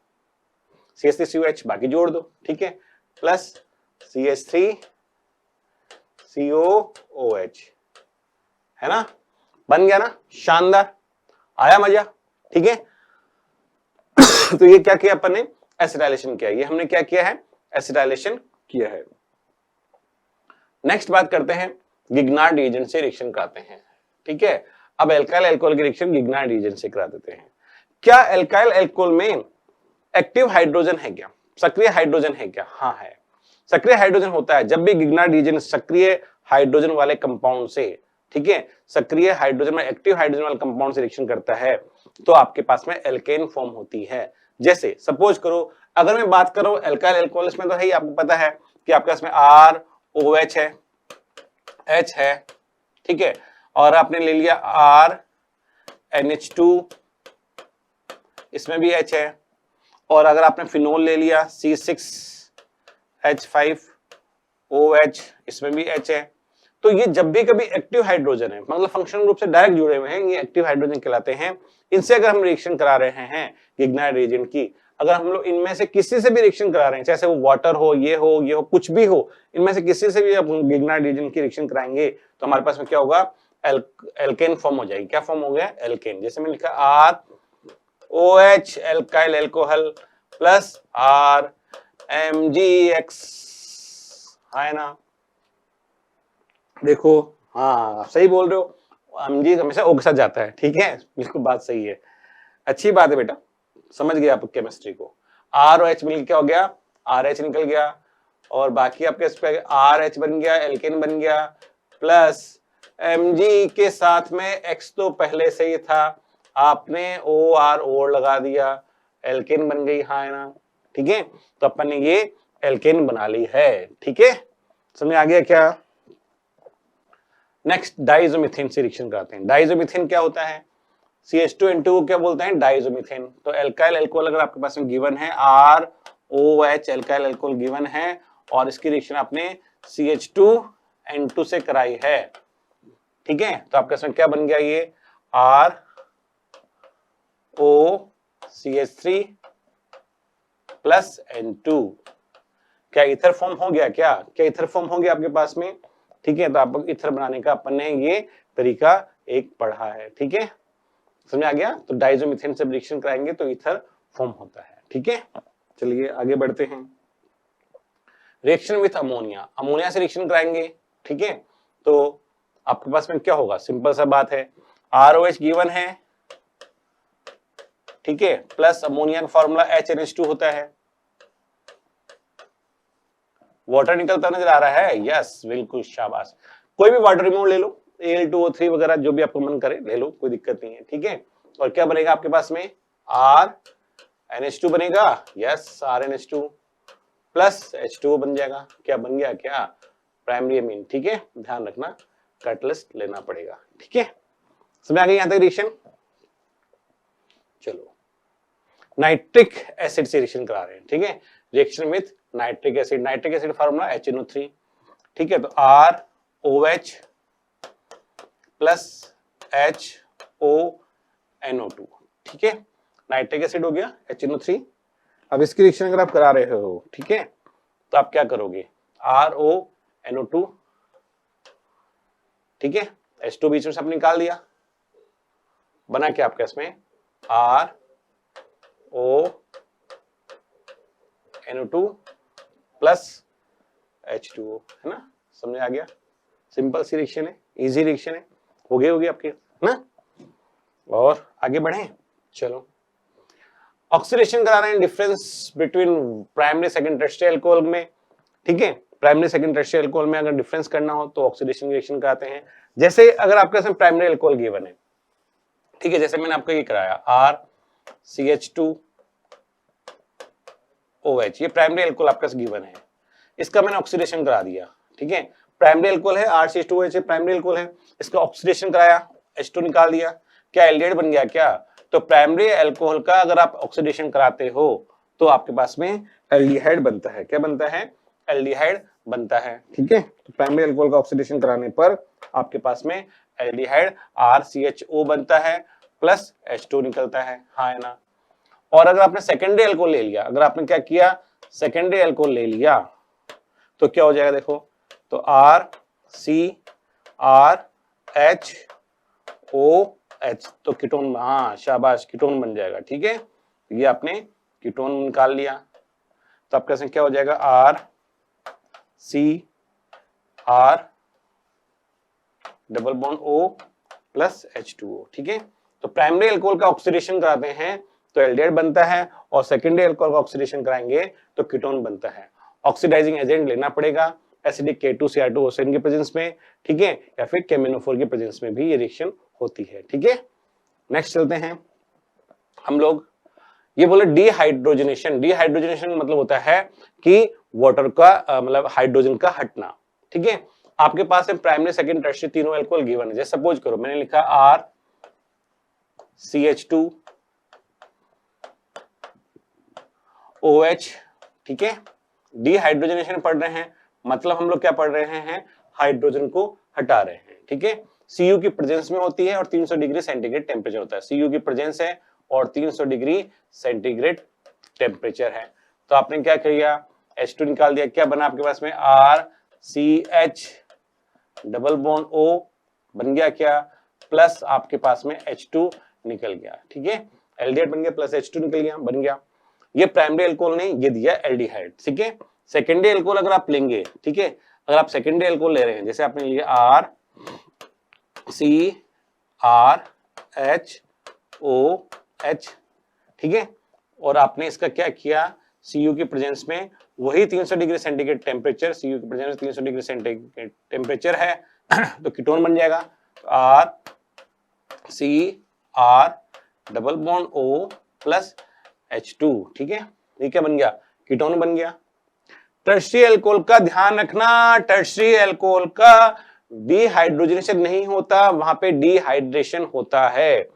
CH3COH, बाकी जोड़ दो, ठीक है, प्लस CH3COOH, है ना, बन गया ना, शानदार, आया मजा, ठीक है। तो ये क्या किया अपन ने, एसिटाइलेशन किया, ये हमने क्या किया है, एसिटाइलेशन किया है। नेक्स्ट बात करते हैं, गिग्नार्ड रिएजेंट से रिएक्शन कराते हैं, ठीक है। अब अल्काइल अल्कोहल की रिएक्शन गिग्नार्ड रिएजेंट से करा देते हैं। क्या अल्काइल अल्कोहल में एक्टिव हाइड्रोजन है क्या, सक्रिय हाइड्रोजन है क्या, हाँ है, सक्रिय हाइड्रोजन होता है। जब भी गिग्नार्ड रिएजेंट सक्रिय हाइड्रोजन वाले कंपाउंड से, ठीक है, सक्रिय हाइड्रोजन में एक्टिव हाइड्रोजन वाले कंपाउंड से रिएक्शन करता है तो आपके पास में एल्केन फॉर्म होती है। जैसे सपोज करो, अगर मैं बात करूं अल्काइल अल्कोहल, इसमें तो है ही, आपको पता है कि आपके पास में ROH है, H है, ठीक है। और आपने ले लिया RNH2, इसमें भी H है। और अगर आपने फिनोल ले लिया C6H5OH, इसमें भी H है। तो ये जब भी कभी एक्टिव हाइड्रोजन है, मतलब फंक्शनल ग्रुप से डायरेक्ट जुड़े हुए हैं, ये एक्टिव हाइड्रोजन कहलाते हैं। इनसे अगर हम रिएक्शन करा रहे हैं गिग्नाइट रिएजेंट की, अगर हम लोग इनमें से किसी से भी रिएक्शन करा रहे हैं, चाहे वो वाटर हो, ये हो, कुछ भी हो, इनमें से किसी से भी हम गिग्नाइट रिएजेंट की रिएक्शन कराएंगे तो हमारे पास में क्या होगा, एल्केन फॉर्म हो जाएगी। क्या फॉर्म हो गया, एल्केन। जैसे मैंने लिखा ROH alkyl alcohol plus RMgX, है ना। देखो, हाँ सही बोल रहे हो, एमजी हमेशा O के साथ जाता है, ठीक है, बिल्कुल बात सही है, अच्छी बात है बेटा, समझ गए आप केमिस्ट्री को। ROH मिल क्या हो गया, RH निकल गया, और बाकी आपके इस पे RH बन गया, एल्केन बन गया, प्लस Mg के साथ में X तो पहले से ही था, आपने OR लगा दिया, एल्केन बन गई, हाँ है ना, ठीक है। तो अपन ने ये एल्केन बना ली है, ठीक है, समझ आ गया क्या। नेक्स्ट डाइजोमीथेन से रिएक्शन कराते हैं। डाइजोमीथेन क्या होता है, CH2N2 को क्या बोलते हैं, डाइजोमीथेन। तो एल्काइल अल्कोहल अगर आपके पास में गिवन है, ROH एल्काइल अल्कोहल गिवन है, और इसकी रिएक्शन आपने CH2N2 से कराई है, ठीक है। तो आपके पास क्या बन गया, ये ROCH3 प्लस N2। क्या इथर फॉर्म हो गया, क्या इथर फॉर्म हो गया आपके पास में, ठीक है। तो आप इथर बनाने का अपन ने ये तरीका एक पढ़ा है, ठीक है, समझ आ गया। तो डाइजोमीथेन से रिएक्शन कराएंगे तो इथर फॉर्म होता है, ठीक है। चलिए आगे बढ़ते हैं। रिएक्शन विथ अमोनिया, अमोनिया से रिएक्शन कराएंगे, ठीक है। तो आपके पास में क्या होगा, सिंपल सा बात है, ROH गिवन है, ठीक है, प्लस अमोनिया का फॉर्मूला HNH2 होता है, वाटर निकलता नजर आ रहा है, यस बिल्कुल शाबाश। कोई भी वाटर रिमूव ले लो, Al2O3 वगैरह जो भी आपको मन करे ले लो, कोई दिक्कत नहीं है, ठीक है। और क्या बनेगा आपके पास में, RNH2 बनेगा, यस RNH2 प्लस H2O बन जाएगा। क्या बन गया, क्या प्राइमरी अमीन, ठीक है, ध्यान रखना कैटलिस्ट लेना पड़ेगा, ठीक है, समझ आ गई यहां तक रिएक्शन। चलो नाइट्रिक एसिड से रिएक्शन करा रहे हैं, ठीक है, reaction with nitric acid. Nitric acid formula HNO3, ठीक है। तो ROH प्लस HONO2, ठीक है, नाइट्रिक एसिड हो गया HNO3। अब इसकी रिएक्शन अगर आप करा रहे हो, ठीक है, तो आप क्या करोगे, RONO2, ठीक है, H2 बीच में सब निकाल दिया, बना क्या आपके इसमें RONO2 प्लस H2O, है ना, समझ आ गया, सिंपल सी रिएक्शन है, इजी रिएक्शन है, हो गई आपकी ना। और आगे बढ़े, चलो ऑक्सीडेशन करा रहे हैं, difference between primary second tertiary alcohol में, ठीक है। प्राइमरी सेकंड टर्शियरी अल्कोहल में अगर डिफरेंस करना हो तो ऑक्सीडेशन रिएक्शन कराते हैं। जैसे अगर आपके साथ प्राइमरी अल्कोहल गिवन है, ठीक है, जैसे मैंने आपको ये कराया RCH2OH, ये प्राइमरी अल्कोहल आपके साथ गिवन है, इसका मैंने ऑक्सीडेशन करा दिया, ठीक है, प्राइमरी अल्कोहल है RCH2OH प्राइमरी अल्कोहल है, इसका ऑक्सीडेशन कराया, H2 निकाल दिया, क्या एल्डिहाइड बन गया, क्या। तो प्राइमरी अल्कोहल का अगर आप ऑक्सीडेशन कराते हो तो आपके पास में एल्डिहाइड बनता है, क्या बनता है, एल्डिहाइड बनता है, ठीक है। तो प्राइमरी अल्कोहल का ऑक्सीडेशन कराने पर आपके पास में एल्डिहाइड RCHO बनता है प्लस H2 निकलता है, हाँ है ना। और अगर आपने सेकेंडरी अल्कोहल ले लिया, अगर आपने क्या किया, सेकेंडरी अल्कोहल ले लिया तो क्या हो जाएगा, देखो, तो RCRHOH, तो कीटोन, हाँ शाबाश, कीटोन बन जाएगा, ठीक है। ये आपने कीटोन निकाल लिया, तो आपके पास क्या हो जाएगा, RCR double bond O plus H2O, ठीक है। तो प्राइमरी अल्कोहल का ऑक्सीडेशन कराते हैं तो एल्डिहाइड बनता है, और सेकेंडरी अल्कोहल का ऑक्सीडेशन कराएंगे तो कीटोन बनता है। ऑक्सीडाइजिंग एजेंट लेना पड़ेगा, एसिडिक K2Cr2OCN के प्रेजेंस में, ठीक है, या फिर KMnO4 के प्रेजेंस में भी ये रिएक्शन होती है, ठीक है। नेक्स्ट चलते हैं हम लोग, ये बोले डिहाइड्रोजनेशन। डिहाइड्रोजनेशन मतलब होता है कि वाटर का मतलब हाइड्रोजन का हटना, ठीक है। आपके पास में प्राइमरी सेकेंड टर्शियरी तीनों एल्कोहल गिवन है। जैसे सपोज करो मैंने लिखा आर CH2 OH, ठीक है, डिहाइड्रोजनेशन पढ़ रहे हैं, मतलब हम लोग क्या पढ़ रहे हैं, हाइड्रोजन को हटा रहे हैं, ठीक है। Cu की प्रेजेंस में होती है और 300 डिग्री सेंटीग्रेड टेम्परेचर होता है। Cu की प्रेजेंस है और 300 डिग्री सेंटीग्रेड टेम्परेचर है। तो आपने क्या किया, H2 निकाल दिया, क्या बना आपके पास में RCH डबल बॉन्ड O बन गया क्या, प्लस आपके पास में H2 निकल गया, ठीक है, एल्डिहाइड बन गया प्लस H2 निकल गया, बन गया। ये प्राइमरी अल्कोहल नहीं, ये दिया एल्डिहाइड, ठीक है। सेकेंडरी अल्कोहल अगर आप लेंगे, ठीक है, अगर आप सेकेंडरी अल्कोहल ले रहे हैं, जैसे आपने लिया RCRHOH, ठीक है, और आपने इसका क्या किया, Cu की प्रेजेंस में वही 300 डिग्री सेंटीग्रेड टेम्परेचर, Cu की प्रेजेंस में 300 डिग्री सेंटीग्रेड टेम्परेचर है तो कीटोन बन जाएगा, RCR double bond O plus H2, ठीक है, ये क्या बन गया, कीटोन बन गया। टर्शियरी अल्कोहल का ध्यान रखना, टर्शियरी अल्कोहल का डिहाइड्रोजनेशन नहीं होता, वहां पे डिहाइड्रेशन होता है,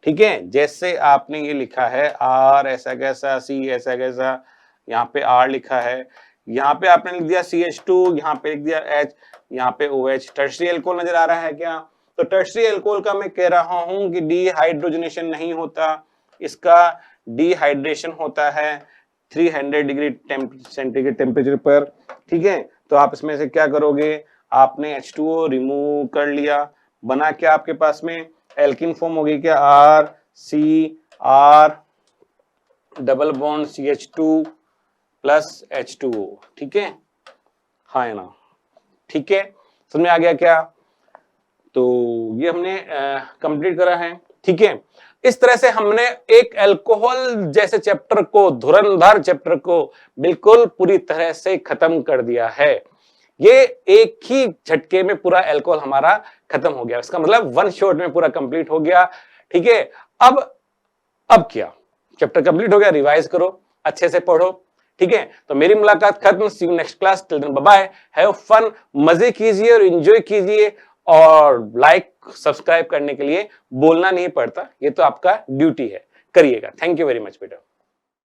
ठीक है। जैसे आपने ये लिखा है R ऐसा कैसा, C ऐसा कैसा, यहाँ पे R लिखा है, यहाँ पे आपने लिख दिया CH2, यहाँ पे लिख दिया H, यहाँ पे OH। टर्शियरी अल्कोहल नजर आ रहा है क्या, तो टर्शियरी अल्कोहल का मैं कह रहा हूं कि डिहाइड्रोजनेशन नहीं होता, इसका डिहाइड्रेशन होता है 300 डिग्री सेंटीग्रेड टेम्परेचर पर, ठीक है। तो आप इसमें से क्या करोगे, आपने H2O रिमूव कर लिया, बना क्या आपके पास में, एल्किन फॉर्म हो गई क्या, RCR double bond CH2 plus H2O, ठीक है, हाँ है ना, ठीक है, समझ में आ गया क्या। तो ये हमने कंप्लीट करा है, ठीक है। इस तरह से हमने एक अल्कोहल जैसे चैप्टर को, धुरंधर चैप्टर को बिल्कुल पूरी तरह से खत्म कर दिया है। ये एक ही झटके में पूरा अल्कोहल हमारा खत्म हो गया, इसका मतलब वन शॉट में पूरा कंप्लीट हो गया, ठीक है। अब क्या, चैप्टर कंप्लीट हो गया, रिवाइज करो, अच्छे से पढ़ो, ठीक है। तो मेरी मुलाकात खत्म, see you next class, till then bye bye, have fun, मजे कीजिए और एंजॉय कीजिए, और लाइक सब्सक्राइब करने के लिए बोलना नहीं पड़ता, ये तो आपका ड्यूटी है, करिएगा। थैंक यू वेरी मच बेटा।